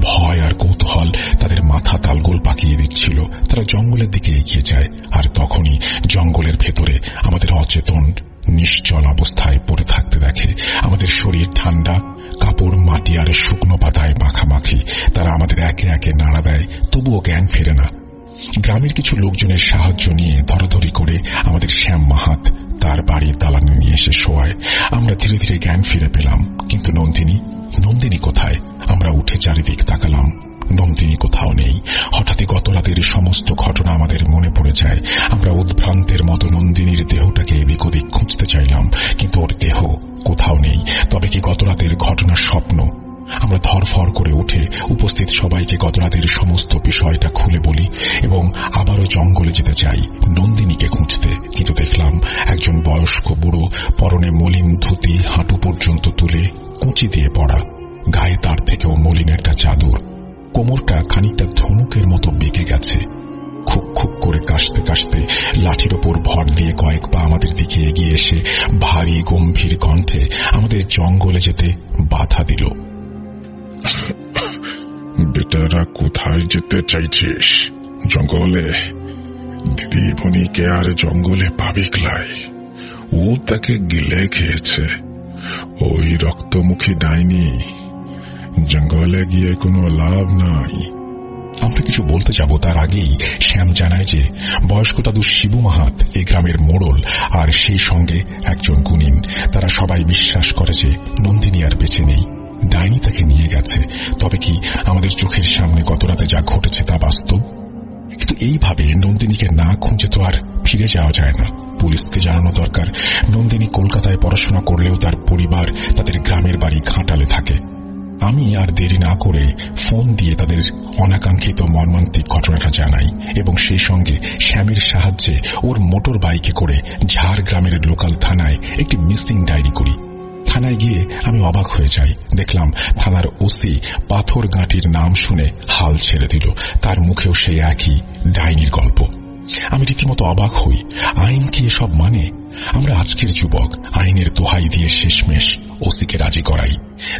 ভয় আর কৌতূহল তাদের মাথা তালগোল পাকিয়ে দিচ্ছিল। তারা জঙ্গলের দিকে এগিয়ে যায়, আর তখনই জঙ্গলের ভেতরে আমাদের অচেতন নিশ্চল অবস্থায় পড়ে থাকতে দেখে। আমাদের শরীর ঠান্ডা, কাপড় মাটি আর শুকনো পাতায় মাখামাখি। তারা আমাদের একে একে নাড়া দেয়, তবুও জ্ঞান ফেরে না। গ্রামের কিছু লোকজনের সাহায্য নিয়ে ধরাধরি করে আমাদের শ্যাম মাহাত তার বাড়ির দালানে নিয়ে এসে শোয়ায়। আমরা ধীরে ধীরে জ্ঞান ফিরে পেলাম, কিন্তু নন্দিনী কোথায়? আমরা উঠে চারিদিক তাকালাম, নন্দিনী কোথাও নেই। হঠাৎই গত রাতের সমস্ত ঘটনা আমাদের মনে পড়ে যায়। আমরা উদ্ভ্রান্তের মতো নন্দিনীর দেহটাকে এদিক ওদিক খুঁজতে চাইলাম, কিন্তু ওর দেহ কোথাও নেই। তবে কি গত রাতের ঘটনার স্বপ্ন? আমরা ধরফর করে উঠে উপস্থিত সবাইকে গত রাতের সমস্ত বিষয়টা খুলে বলি এবং আবারও জঙ্গলে যেতে চাই নন্দিনীকে খুঁজতে। কিন্তু দেখলাম একজন বয়স্ক বুড়ো, পরনে মলিন ধুতি হাঁটু পর্যন্ত তুলে কুঁচি দিয়ে পড়া, গায়ে তার থেকেও মলিন একটা চাদর। কোমরটা খানিকটা ধনুকের মতো বেঁকে গেছে। খুক খুক করে কাশতে কাশতে লাঠির ওপর ভর দিয়ে কয়েক পা আমাদের দিকে এগিয়ে এসে ভারী গম্ভীর কণ্ঠে আমাদের জঙ্গলে যেতে বাধা দিল। বেটারা কোথায় যেতে চাইছিস? জঙ্গলে? দিদি ভনিকে আর জঙ্গলে পাবি ক্লাই? ও তাকে গিলে খেয়েছে, ওই রক্তমুখী ডাইনি। জঙ্গলে গিয়ে কোনো লাভ নাই। আমরা কিছু বলতে যাব তার আগেই শ্যাম জানায় যে বয়স্ক দাদু শিবু মাহাত এই গ্রামের মোড়ল, আর সেই সঙ্গে একজন গুণিন। তারা সবাই বিশ্বাস করে যে নন্দিনী আর বেঁচে নেই, ডাইনি তাকে নিয়ে গেছে। তবে কি আমাদের চোখের সামনে গত রাতে যা ঘটেছে তা বাস্তব? কিন্তু এইভাবে নন্দিনীকে না খুঁজে তো আর ফিরে যাওয়া যায় না। পুলিশকে জানানো দরকার। নন্দিনী কলকাতায় পড়াশোনা করলেও তার পরিবার তাদের গ্রামের বাড়ি ঘাটালে থাকে। আমি আর দেরি না করে ফোন দিয়ে তাদের অনাকাঙ্ক্ষিত মর্মান্তিক ঘটনাটা জানাই এবং সেই সঙ্গে শ্যামের সাহায্যে ওর মোটর বাইকে করে ঝাড়গ্রামের লোকাল থানায় একটি মিসিং ডায়েরি করি। থানায় গিয়ে আমি অবাক হয়ে যাই। দেখলাম থানার ওসি পাথর গাঁটির নাম শুনে হাল ছেড়ে দিল। তার মুখেও সেই একই ডাইনির গল্প। আমি রীতিমতো অবাক হই। আইন কি এসব মানে? আমরা আজকের যুবক, আইনের দোহাই দিয়ে শেষমেশ ওসিকে রাজি করাই।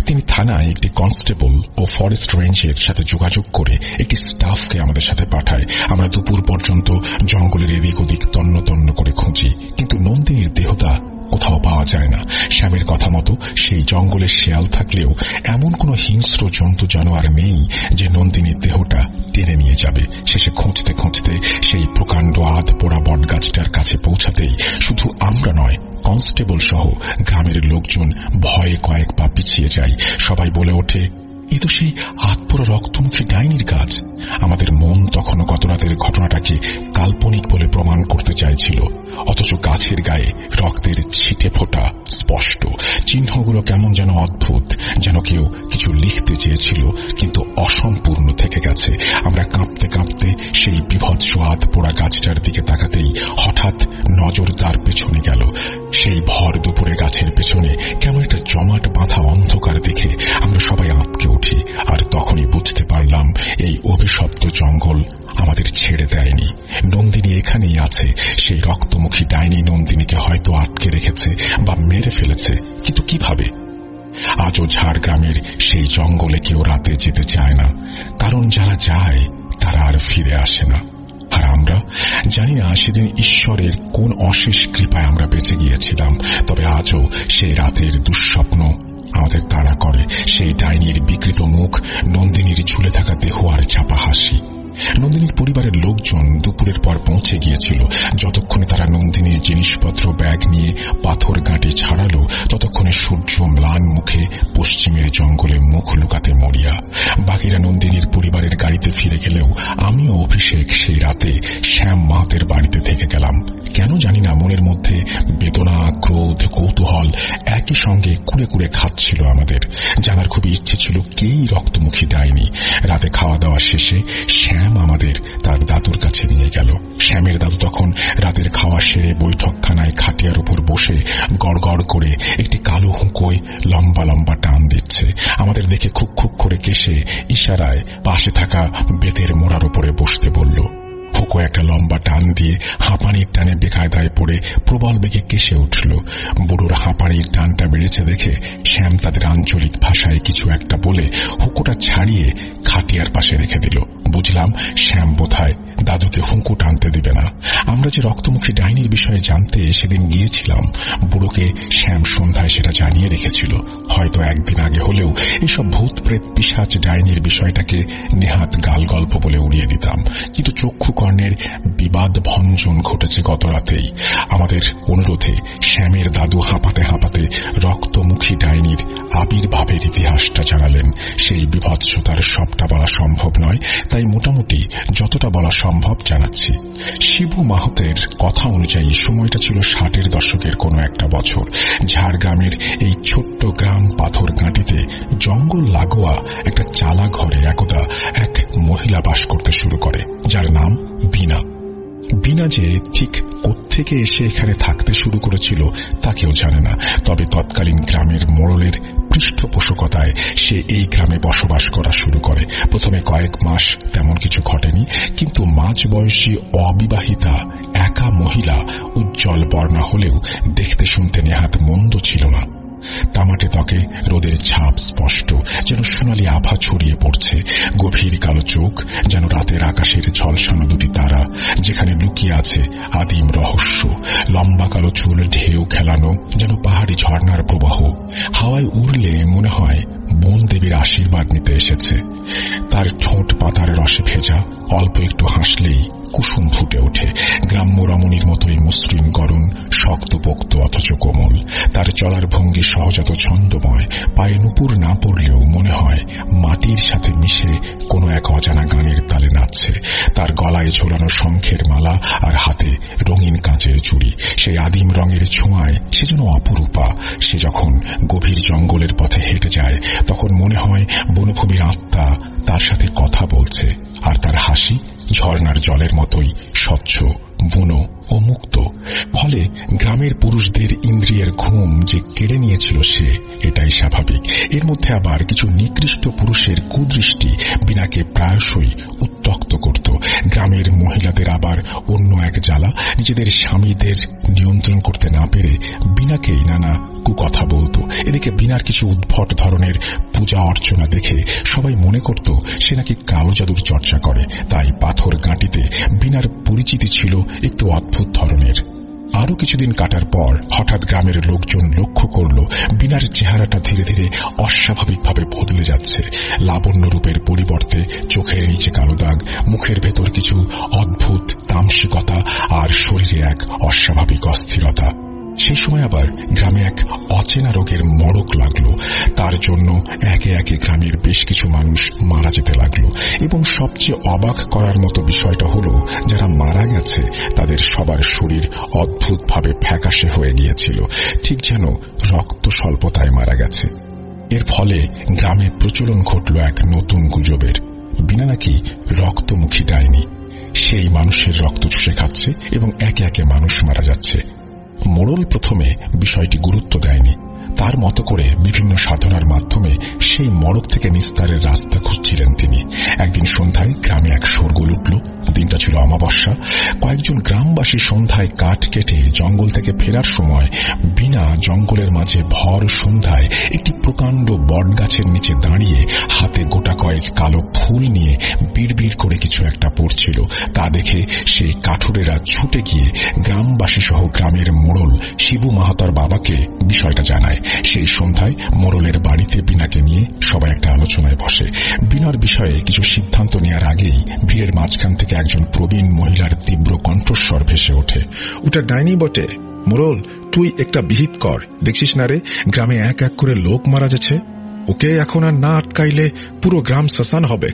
তিনি থানায় একটি কনস্টেবল ও ফরেস্ট রেঞ্জের সাথে যোগাযোগ করে একটি স্টাফকে আমাদের সাথে পাঠায়। আমরা দুপুর পর্যন্ত জঙ্গলের এদিক ওদিক তন্ন তন্ন করে খুঁজি, কিন্তু নন্দিনীর দেহটা কোথাও পাওয়া যায় না। শ্যামের কথা মতো সেই জঙ্গলের শেয়াল থাকলেও এমন কোন হিংস্র জন্তু জানোয়ার নেই যে নন্দিনীর দেহটা টেনে নিয়ে যাবে। শেষে খুঁজতে খুঁজতে সেই প্রকাণ্ড আধ পোড়া বটগাছটার কাছে পৌঁছাতেই শুধু আমরা নয়, কনস্টেবল সহ গ্রামের লোকজন ভয়ে কয়েক পা পিছিয়ে যায়। সবাই বলে ওঠে, এ তো সেই আধপোড়া রক্তমুখী ডাইনির কাজ। আমাদের মন তখনও গত রাতের ঘটনাটাকে কাল্পনিক বলে প্রমাণ করতে চাইছিল, অথচ গাছের গায়ে রক্তের ছিটে ফোটা স্পষ্ট। চিহ্নগুলো কেমন যেন অদ্ভুত, যেন কেউ কিছু লিখতে চেয়েছিল কিন্তু অসম্পূর্ণ থেকে গেছে। আমরা কাঁপতে কাঁপতে সেই বিভৎস আধপোড়া গাছটার দিকে তাকাতেই হঠাৎ নজর তার পেছনে গেল। সেই ভর দুপুরে গাছের পেছনে কেমন একটা জমাট বাঁধা অন্ধকার দেখে আমরা সবাই আঁতকে উঠি। আর তখনই বুঝতে পারলাম এই অভিশপ্ত জঙ্গল আমাদের ছেড়ে দেয়নি। নন্দিনী এখানেই আছে। সেই রক্তমুখী ডাইনি নন্দিনীকে হয়তো আটকে রেখেছে বা মেরে ফেলেছে, কিন্তু কিভাবে? আজও ঝাড়গ্রামের সেই জঙ্গলে কেউ রাতে যেতে চায় না, কারণ যারা যায় তারা আর ফিরে আসে না। আর আমরা জানি না সেদিন ঈশ্বরের কোন অশেষ কৃপায় আমরা বেঁচে গিয়েছিলাম। তবে আজও সেই রাতের দুঃস্বপ্ন আমাদের তাড়া করে। সেই ডাইনির বিকৃত মুখ, নন্দিনীর ঝুলে থাকা দেহ আর চাপা হাসি। নন্দিনীর পরিবারের লোকজন দুপুরের পর পৌঁছে গিয়েছিল। যতক্ষণে তারা নন্দিনীর জিনিসপত্র ব্যাগ নিয়ে পাথর গাঁটি ছাড়ালো, ততক্ষণে সূর্য ম্লান মুখে পশ্চিমের জঙ্গলে মুখ লুকাতে মরিয়া। বাকিরা নন্দিনীর পরিবারের গাড়িতে ফিরে গেলেও আমিও অভিষেক সেই রাতে শ্যাম মাহাতের বাড়িতে থেকে গেলাম। কেন জানি না মনের মধ্যে বেদনা, ক্রোধ, কৌতূহল একই সঙ্গে কুড়ে কুড়ে খাচ্ছিল আমাদের। জানার খুবই ইচ্ছে ছিল কেই রক্তমুখী ডাইনি। রাতে খাওয়া দাওয়া শেষে শ্যাম আমাদের তার দাদুর কাছে নিয়ে গেল। শ্যামের দাদু তখন রাতের খাওয়া সেরে বৈঠকখানায় খাটিয়ার উপর বসে গড় গড় করে একটি কালো হুঁকোয় লম্বা লম্বা টান দিচ্ছে। আমাদের দেখে খুক খুক করে কেশে ইশারায় পাশে থাকা বেতের মোড়ার উপরে বসতে বলল। হুঁকো একটা লম্বা টান দিয়ে হাঁপানির টানে বেকায়দায় পড়ে প্রবল বেগে কেসে উঠল। বুড়োর হাঁপানির টানটা বেড়েছে দেখে শ্যাম তাদের আঞ্চলিক ভাষায় কিছু একটা বলে হুঁকোটা ছাড়িয়ে খাটিয়ার পাশে রেখে দিল। বুঝলাম শ্যাম বোধহয় দাদুকে হুঁকো টানতে দিবে না। আমরা যে রক্তমুখী ডাইনির বিষয়ে জানতে সেদিন গিয়েছিলাম, বুড়োকে শ্যাম সন্ধ্যায় সেটা জানিয়ে রেখেছিল। হয়তো একদিন আগে হলেও এসব ভূত প্রেত পিশাচ ডাইনির বিষয়টাকে নেহাত গাল গল্প বলে উড়িয়ে দিতাম। কিন্তু চক্ষু কর্ণের বিবাদ ভঞ্জন ঘটেছে গত রাতেই। আমাদের অনুরোধে শ্যামের দাদু হাঁপাতে হাঁপাতে রক্তমুখী ডাইনির আবির্ভাবের ইতিহাসটা জানালেন। সেই বিভৎসতার সবটা বলা সম্ভব নয়, তাই মোটামুটি যতটা বলা সম্ভব জানাচ্ছি। শিবু মাহাতের কথা অনুযায়ী সময়টা ছিল 60-এর দশকের কোনো একটা বছর। ঝাড়গ্রামের এই ছোট্ট গ্রাম পাথর গাঁটিতে জঙ্গল লাগোয়া একটা চালা ঘরে একদা এক মহিলা বাস করতে শুরু করে, যার নাম বিনা। বিনা যে ঠিক কোত্থেকে এসে এখানে থাকতে শুরু করেছিল তা কেউ জানে না। তবে তৎকালীন গ্রামের মোড়লের পৃষ্ঠপোষকতায় সে এই গ্রামে বসবাস করা শুরু করে। প্রথমে কয়েক মাস তেমন কিছু ঘটেনি, কিন্তু মাঝবয়সী অবিবাহিতা একা মহিলা উজ্জ্বল বর্ণা হলেও দেখতে শুনতে নেহাত মন্দ ছিল না। তামাটে ত্বকে রোদের ছাপ স্পষ্ট, যেন সোনালি আভা ছড়িয়ে পড়ছে। গভীর কালো চোখ যেন রাতের আকাশের ঝলসানো দুটি তারা, যেখানে লুকিয়ে আছে আদিম রহস্য। লম্বা কালো চুল ঢেউ খেলানো, যেন পাহাড়ি ঝর্ণার প্রবাহ। হাওয়ায় উড়লে মনে হয় বন দেবীর আশীর্বাদ নিতে এসেছে। তার ঠোঁট পাতার রসে ভেজা, অল্প একটু হাসলেই কুসুম ফুটে ওঠে। গ্রাম্য রমণীর মতোই মসৃণ গরম, শক্তপোক্ত অথচ কোমল। তার চলার ভঙ্গি সহজাত ছন্দময়। পায়ে নুপুর না পড়লেও মনে হয় মাটির সাথে মিশে কোনো এক অজানা গানের তালে নাচছে। তার গলায় ঝোলানো শঙ্খের মালা আর হাতে রঙিন কাঁচের চুড়ি, সেই আদিম রঙের ছোঁয়ায় সে যেন অপরূপা। সে যখন গভীর জঙ্গলের পথে হেঁটে যায়, তখন মনে হয় বনভূমির আত্মা তার সাথে কথা বলছে, আর তার হাসি ঝর্ণার জলের মতোই স্বচ্ছ, বুনো ও মুক্ত। ফলে গ্রামের পুরুষদের ইন্দ্রিয়ের ঘুম যে কেড়ে নিয়েছিল সে, এটাই স্বাভাবিক। এর মধ্যে আবার কিছু নিকৃষ্ট পুরুষের কুদৃষ্টি বিনাকে প্রায়শই উত্তক্ত করত। গ্রামের মহিলাদের আবার অন্য এক জ্বালা, নিজেদের স্বামীদের নিয়ন্ত্রণ করতে না পেরে বিনাকেই নানা কুকথা বলতো। এদিকে বিনার কিছু উদ্ভট ধরনের পূজা অর্চনা দেখে সবাই মনে করত সে নাকি কালো জাদুর চর্চা করে। তাই পাথর গাঁটিতে বিনার পরিচিতি ছিল একটু অদ্ভুত ধরনের। আরো কিছুদিন কাটার পর হঠাৎ গ্রামের লোকজন লক্ষ্য করল বিনার চেহারাটা ধীরে ধীরে অস্বাভাবিকভাবে বদলে যাচ্ছে। লাবণ্য রূপের পরিবর্তে চোখের নিচে কালো দাগ, মুখের ভেতর কিছু অদ্ভুত তামসিকতা, আর শরীরে এক অস্বাভাবিক অস্থিরতা। সেই সময় আবার গ্রামে এক অচেনা রোগের মড়ক লাগলো। তার জন্য একে একে গ্রামের বেশ কিছু মানুষ মারা যেতে লাগলো। এবং সবচেয়ে অবাক করার মতো বিষয়টা হলো, যারা মারা গেছে তাদের সবার শরীর অদ্ভুতভাবে ফ্যাকাশে হয়ে গিয়েছিল, ঠিক যেন রক্ত স্বল্পতায় মারা গেছে। এর ফলে গ্রামে প্রচলন ঘটল এক নতুন গুজবের। বিনা নাকি রক্তমুখী ডাইনি, সেই মানুষের রক্ত চুষে খাচ্ছে এবং একে একে মানুষ মারা যাচ্ছে। মোড়ল প্রথমে বিষয়টি গুরুত্ব দেয়নি। তার মতো করে বিভিন্ন সাধনার মাধ্যমে সেই মড়ক থেকে নিস্তারের রাস্তা খুঁজছিলেন তিনি। একদিন সন্ধ্যায় গ্রামে এক শোরগোল উঠল। দিনটা ছিল অমাবস্যা। কয়েকজন গ্রামবাসী সন্ধ্যায় কাঠ কেটে জঙ্গল থেকে ফেরার সময় বিনা জঙ্গলের মাঝে ভর সন্ধ্যায় একটি প্রকাণ্ড বটগাছের নিচে দাঁড়িয়ে হাতে গোটা কয়েক কালো ফুল নিয়ে বিড়বিড় করে কিছু একটা পড়ছিল। তা দেখে সেই কাঠুরেরা ছুটে গিয়ে গ্রামবাসী সহ গ্রামের মোড়ল শিবু মাহাতার বাবাকে বিষয়টা জানায়। সেই সন্ধ্যায় মোড়লের বাড়িতে বিনাকে নিয়ে সবাই একটা আলোচনায় বসে। বিনার বিষয়ে কিছু সিদ্ধান্ত নেওয়ার আগেই ভিড়ের মাঝখান থেকে একজন প্রবীণ মহিলার তীব্র কণ্ঠস্বর ভেসে ওঠে। ওটা ডাইনি বটে। মোড়ল, তুই একটা বিহিত কর। দেখছিস না রে, গ্রামে এক এক করে লোক মারা যাচ্ছে। ওকে এখন আর না আটকাইলে পুরো গ্রাম শ্মশান হবে।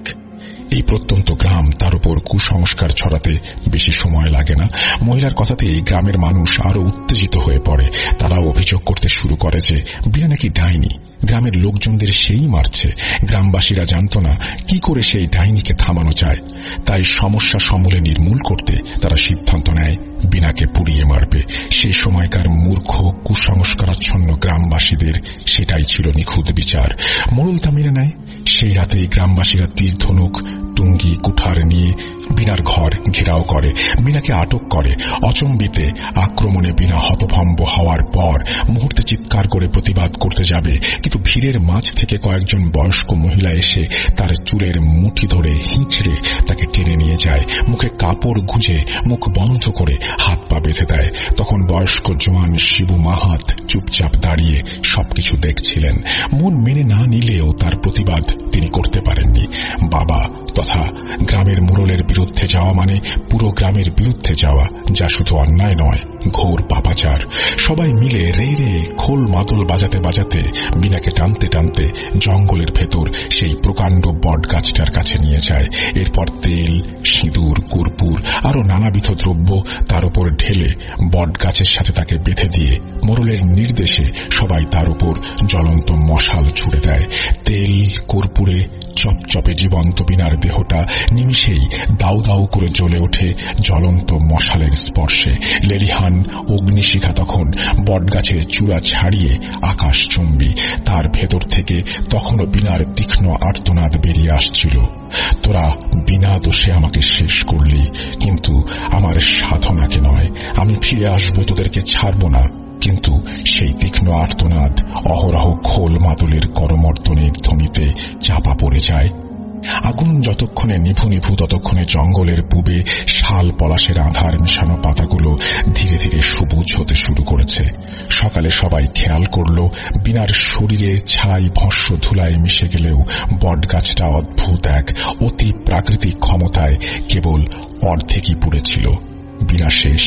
এই প্রত্যন্ত গ্রাম, তার উপর কুসংস্কার ছড়াতে বেশি সময় লাগে না। মহিলার কথাতেই গ্রামের মানুষ আরো উত্তেজিত হয়ে পড়ে। তারা অভিযোগ করতে শুরু করে যে বিনা নাকি ডাইনি, গ্রামের লোকজনদের সেই মারছে। গ্রামবাসীরা জানত না কি করে সেই ডাইনিকে থামানো যায়। তাই সমস্যা সমূলে নির্মূল করতে তারা সিদ্ধান্ত নেয় বিনাকে পুড়িয়ে মারবে। সেই সময়কার মূর্খ কুসংস্কারাচ্ছন্ন গ্রামবাসীদের সেটাই ছিল নিখুঁত বিচার। মোড়ল তা মেনে নেয়। সেই রাতে গ্রামবাসীরা তীর ধনুক, টুঙ্গি, কুঠার নিয়ে বিনার ঘর ঘেরাও করে, বিনাকে আটক করে। অচম্বিতে আক্রমণে বিনা হতভম্ব হওয়ার পর মুহূর্তে চিৎকার করে প্রতিবাদ করতে যাবে, কিন্তু ভিড়ের মাঝ থেকে কয়েকজন বয়স্ক মহিলা এসে তার চুলের মুঠি ধরে হিঁচড়ে তাকে টেনে নিয়ে যায়। মুখে কাপড় গুঁজে মুখ বন্ধ করে হাত পা বেঁধে দেয়। তখন বয়স্ক জোয়ান শিবু মাহাত চুপচাপ দাঁড়িয়ে সবকিছু দেখছিলেন। মন মেনে না নিলেও তার প্রতিবাদ তিনি করতে পারেননি। বাবা তথা গ্রামের মোড়লের বিরুদ্ধে যাওয়া মানে পুরো গ্রামের বিরুদ্ধে যাওয়া, যা শুধু অন্যায় নয়, ঘোর পাপাচার। সবাই মিলে রে রে খোল মাদল বাজাতে বাজাতে বিনাকে টানতে টানতে জঙ্গলের ভেতর সেই প্রকাণ্ড বট গাছটার কাছে নিয়ে যায়। এরপর তেল, সিঁদুর, কর্পূর আরো নানাবিধ দ্রব্য তার উপর ঢেলে বট গাছের সাথে তাকে বেঁধে দিয়ে মোড়লের নির্দেশে সবাই তার উপর জ্বলন্ত মশাল ছুড়ে দেয়। তেল কর্পূরে চপচপে জীবন্ত বিনার দেহটা নিমিষেই দাউ দাউ করে জ্বলে ওঠে জ্বলন্ত মশালের স্পর্শে। লেলিহান অগ্নিশিখা তখন বটগাছের চূড়া ছাড়িয়ে আকাশচুম্বী। তার ভেতর থেকে তখনও বিনার তীক্ষ্ণ আর্তনাদ বেরিয়ে আসছিল। তোরা বিনা দোষে আমাকে শেষ করলি, কিন্তু আমার সাধনাকে নয়। আমি ফিরে আসবো, তোদেরকে ছাড়ব না। কিন্তু সেই তীক্ষ্ণ আর্তনাদ অহরহ খোল মাদলের করমর্দনের ধ্বনিতে চাপা পড়ে যায়। আগুন যতক্ষণে নিভু নিভু ততক্ষণে জঙ্গলের পূবে শাল পলাশের আধার মেশানো পাতাগুলো ধীরে ধীরে সবুজ হতে শুরু করেছে। সকালে সবাই খেয়াল করল বিনার শরীরে ছাই ভস্য ধুলায় মিশে গেলেও বটগাছটা অদ্ভুত এক অতি প্রাকৃতিক ক্ষমতায় কেবল অর্ধেকই পুড়েছিল। বিনা শেষ।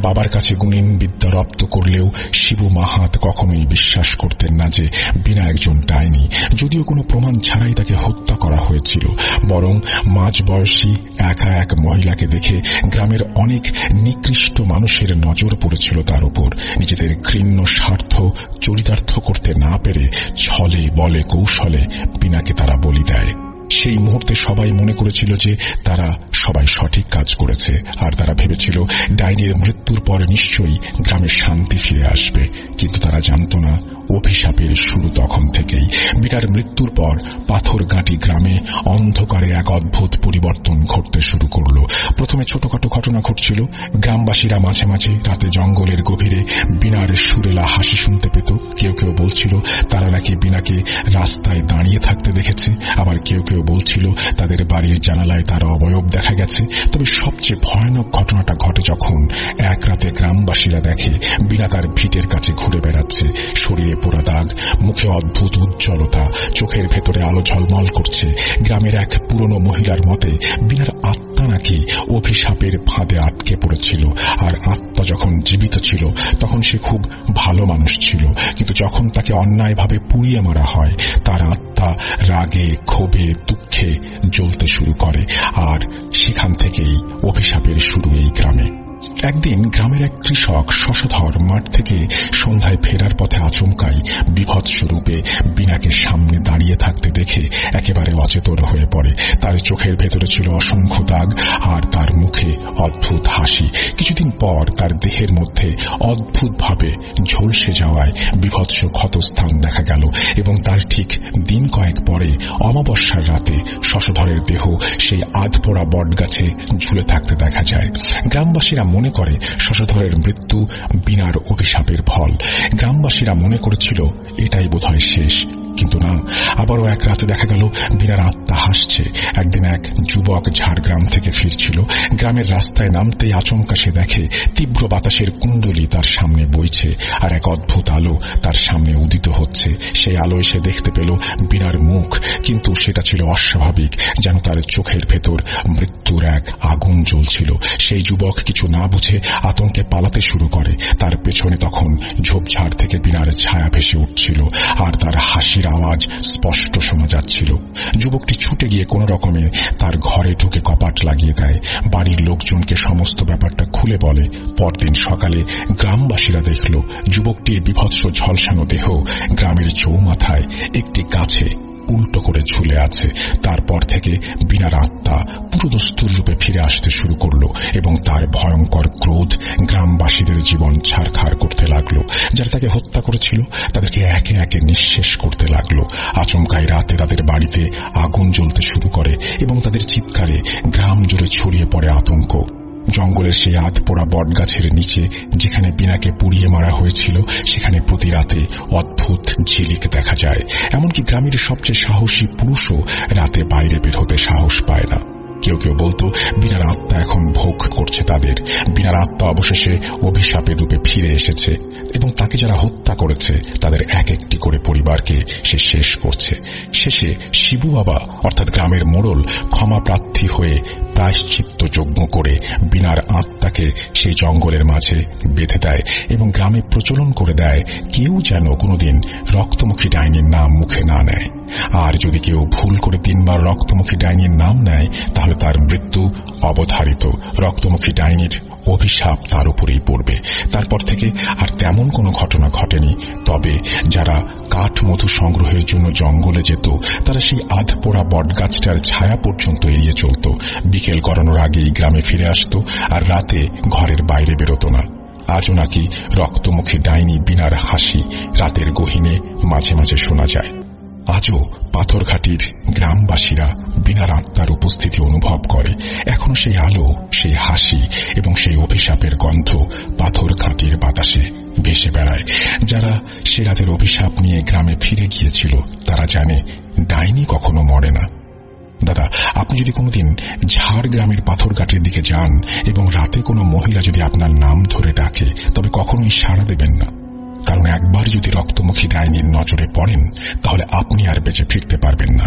বাবার কাছে গুণিন বিদ্যা রপ্ত করলেও শিবু মাহাত কখনোই বিশ্বাস করতেন না যে বিনা একজন ডাইনি। যদিও কোনো প্রমাণ ছাড়াই তাকে হত্যা করা হয়েছিল, বরং মাঝ বয়সী একা এক মহিলাকে দেখে গ্রামের অনেক নিকৃষ্ট মানুষের নজর পড়েছিল তার উপর। নিজেদের ঘৃণ্য স্বার্থ চরিতার্থ করতে না পেরে ছলে বলে কৌশলে বিনাকে তারা বলি দেয়। সেই মুহূর্তে সবাই মনে করেছিল যে তারা সবাই সঠিক কাজ করেছে, আর তারা ভেবেছিল ডাইনির মৃত্যুর পর নিশ্চয়ই গ্রামে শান্তি ফিরে আসবে। কিন্তু তারা জানত না অভিশাপের শুরু তখন থেকেই। বিনার মৃত্যুর পর পাথরগাঁটি গ্রামে অন্ধকারে এক অদ্ভুত পরিবর্তন ঘটতে শুরু করল। প্রথমে ছোটখাটো ঘটনা ঘটছিল। গ্রামবাসীরা মাঝে মাঝে রাতে জঙ্গলের গভীরে বিনার সুরেলা হাসি শুনতে পেত। কেউ কেউ বলছিল তারা নাকি বিনাকে রাস্তায় দাঁড়িয়ে থাকতে দেখেছে, আবার কেউ কেউ বলছিল তাদের বাড়ির জানালায় তার অবয়ব দেখা গেছে। তবে সবচেয়ে ভয়ানক ঘটনাটা ঘটে যখন এক রাতে গ্রামবাসীরা দেখে বিনা তার ভিটের কাছে ঘুরে বেড়াচ্ছে। শরীরে পোড়া দাগ, মুখে অদ্ভুত উজ্জ্বলতা, চোখের ভেতরে আলো ঝলমল করছে। গ্রামের এক পুরনো মহিলার মতে বিনার আত্মা নাকি অভিশাপের ফাঁদে আটকে পড়েছিল। আর আত্মা যখন জীবিত ছিল তখন সে খুব ভালো মানুষ ছিল, কিন্তু যখন তাকে অন্যায়ভাবে পুড়িয়ে মারা হয় তার আত্মা রাগে ক্ষোভে দুঃখে জ্বলতে শুরু করে। আর সেখান থেকেই অভিশাপের শুরু এই গ্রামে। একদিন গ্রামের এক কৃষক শশধর মাঠ থেকে সন্ধ্যায় ফেরার পথে আচমকাই বিভৎস রূপে বিনাকে সামনে দাঁড়িয়ে থাকতে দেখে একেবারে অচেতন হয়ে পড়ে। তার চোখের ভেতরে ছিল অসংখ্য দাগ, আর তার মুখে অদ্ভুত হাসি। কিছুদিন পর তার দেহের মধ্যে অদ্ভুতভাবে ঝলসে যাওয়ায় বিভৎস ক্ষতস্থান দেখা গেল, এবং তার ঠিক দিন কয়েক পরে অমাবস্যার রাতে শশধরের দেহ সেই আধপোড়া বটগাছে ঝুলে থাকতে দেখা যায়। গ্রামবাসীরা মনে করে শশধরের মৃত্যু বিনার অভিশাপের ফল। গ্রামবাসীরা মনে করেছিল এটাই বোধহয় শেষ, কিন্তু না। আবারও এক রাতে দেখা গেল বিনার আত্মা হাসছে। একদিন এক যুবক ঝাড়গ্রাম থেকে ফিরছিল। গ্রামের রাস্তায় নামতেই আচমকা সে দেখে তীব্র বাতাসের কুণ্ডলী তার সামনে বইছে, আর এক অদ্ভুত আলো তার সামনে উদিত হচ্ছে। সেই আলোয় সে দেখতে পেল বিনার মুখ, কিন্তু সেটা ছিল অস্বাভাবিক, যেন তার চোখের ভেতর মৃত্যুর এক আগুন জ্বলছিল। সেই যুবক কিছু না বুঝে আতঙ্কে পালাতে শুরু করে। তার পেছনে তখন ঝোপঝাড় থেকে বিনার ছায়া ভেসে উঠছিল, আর তার হাসির আওয়াজ স্পষ্ট শোনা যাচ্ছিল। যুবকটি ছুটে গিয়ে কোন রকমে তার ঘরে ঢুকে কপাট লাগিয়ে দেয়। বাড়ির লোকজনকে সমস্ত ব্যাপারটা খুলে বলে। পরদিন সকালে গ্রামবাসীরা দেখল যুবকটির বিভৎস ঝলসানো দেহ গ্রামের চৌমাথায় একটি গাছে উল্টো করে ঝুলে আছে। তারপর থেকে বিনার আত্মা পুরোদস্তুর রূপে ফিরে আসতে শুরু করল, এবং তার ভয়ঙ্কর ক্রোধ গ্রামবাসীদের জীবন ছারখার করতে লাগলো। যারা তাকে হত্যা করেছিল তাদেরকে একে একে নিঃশেষ করতে লাগলো। আচমকাই রাতে তাদের বাড়িতে আগুন জ্বলতে শুরু করে, এবং তাদের চিৎকারে গ্রাম জুড়ে ছড়িয়ে পড়ে আতঙ্ক। জঙ্গলের সেই আধপোড়া বটগাছের নিচে যেখানে বিনাকে পুড়িয়ে মারা হয়েছিল সেখানে প্রতি রাতে অদ্ভুত ঝিলিক দেখা যায়। এমনকি গ্রামের সবচেয়ে সাহসী পুরুষও রাতে বাইরে বের হতে সাহস পায় না। কেউ কেউ বলতো বিনার আত্মা এখন ভোগ করছে তাদের। বিনার আত্মা অবশেষে অভিশাপের রূপে ফিরে এসেছে, এবং তাকে যারা হত্যা করেছে তাদের এক একটি করে পরিবারকে সে শেষ করছে। শেষে শিবু বাবা অর্থাৎ গ্রামের মোড়ল ক্ষমা প্রার্থী হয়ে প্রায়শ্চিত্ত যজ্ঞ করে বিনার আত্মাকে সেই জঙ্গলের মাঝে বেঁধে দেয়, এবং গ্রামে প্রচলন করে দেয় কেউ যেন কোনোদিন রক্তমুখী ডাইনির নাম মুখে না নেয়। আর যদি কেউ ভুল করে 3 বার রক্তমুখী ডাইনির নাম নেয় তাহলে তার মৃত্যু অবধারিত। রক্তমুখী ডাইনির অভিশাপ তার উপরেই পড়বে। তারপর থেকে আর তেমন কোনো ঘটনা ঘটেনি। তবে যারা কাঠ মধু সংগ্রহের জন্য জঙ্গলে যেত তারা সেই আধপোড়া বটগাছটার ছায়া পর্যন্ত এড়িয়ে চলত। বিকেল গড়ানোর আগেই গ্রামে ফিরে আসত আর রাতে ঘরের বাইরে বেরোত না। আজও নাকি রক্তমুখী ডাইনি বিনার হাসি রাতের গহীনে মাঝে মাঝে শোনা যায়। আজও পাথরঘাটির গ্রামবাসীরা বিনার আত্মার উপস্থিতি অনুভব করে। এখনো সেই আলো, সেই হাসি এবং সেই অভিশাপের গন্ধ পাথরঘাটির বাতাসে ভেসে বেড়ায়। যারা সে রাতের অভিশাপ নিয়ে গ্রামে ফিরে গিয়েছিল তারা জানে ডাইনি কখনো মরে না। দাদা, আপনি যদি কোনোদিন ঝাড়গ্রামের পাথরঘাটের দিকে যান এবং রাতে কোনো মহিলা যদি আপনার নাম ধরে ডাকে তবে কখনোই সাড়া দেবেন না, কারণ একবার যদি রক্তমুখী ডাইনির নজরে পড়েন তাহলে আপনি আর বেঁচে ফিরতে পারবেন না।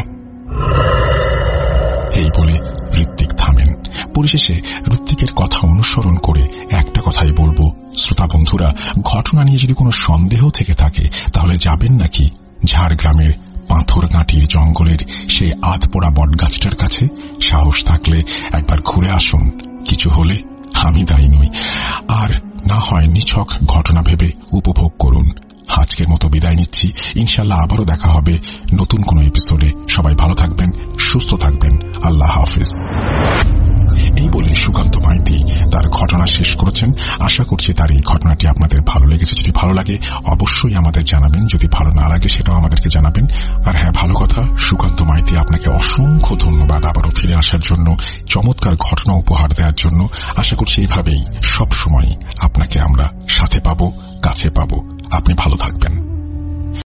এই বলে ঋত্বিক থামেন। পরিশেষে ঋত্বিকের কথা অনুসরণ করে একটা কথাই বলবো, শ্রোতা বন্ধুরা, ঘটনা নিয়ে যদি কোনো সন্দেহ থেকে থাকে তাহলে যাবেন নাকি ঝাড়গ্রামের পাথরঘাটির জঙ্গলের সেই আধপোড়া বটগাছটার কাছে? সাহস থাকলে একবার ঘুরে আসুন। কিছু হলে আমি দায়ী নই। আর না হয় নিছক ঘটনা ভেবে উপভোগ করুন। আজকের মতো বিদায় নিচ্ছি। ইনশাল্লাহ আবারও দেখা হবে নতুন কোনো এপিসোডে। সবাই ভালো থাকবেন, সুস্থ থাকবেন। আল্লাহ হাফেজ। এই বলে সুকান্ত মাইতি তার ঘটনা শেষ করেছেন। আশা করছি তার এই ঘটনাটি আপনাদের ভালো লেগেছে। যদি ভালো লাগে অবশ্যই আমাদের জানাবেন, যদি ভালো না লাগে সেটাও আমাদেরকে জানাবেন। আর হ্যাঁ, ভালো কথা, সুকান্ত মাইতি আপনাকে অসংখ্য ধন্যবাদ আবারও ফিরে আসার জন্য, চমৎকার ঘটনা উপহার দেওয়ার জন্য। আশা করছি এইভাবেই সবসময় আপনাকে আমরা সাথে পাবো, কাছে পাবো। আপনি ভালো থাকবেন।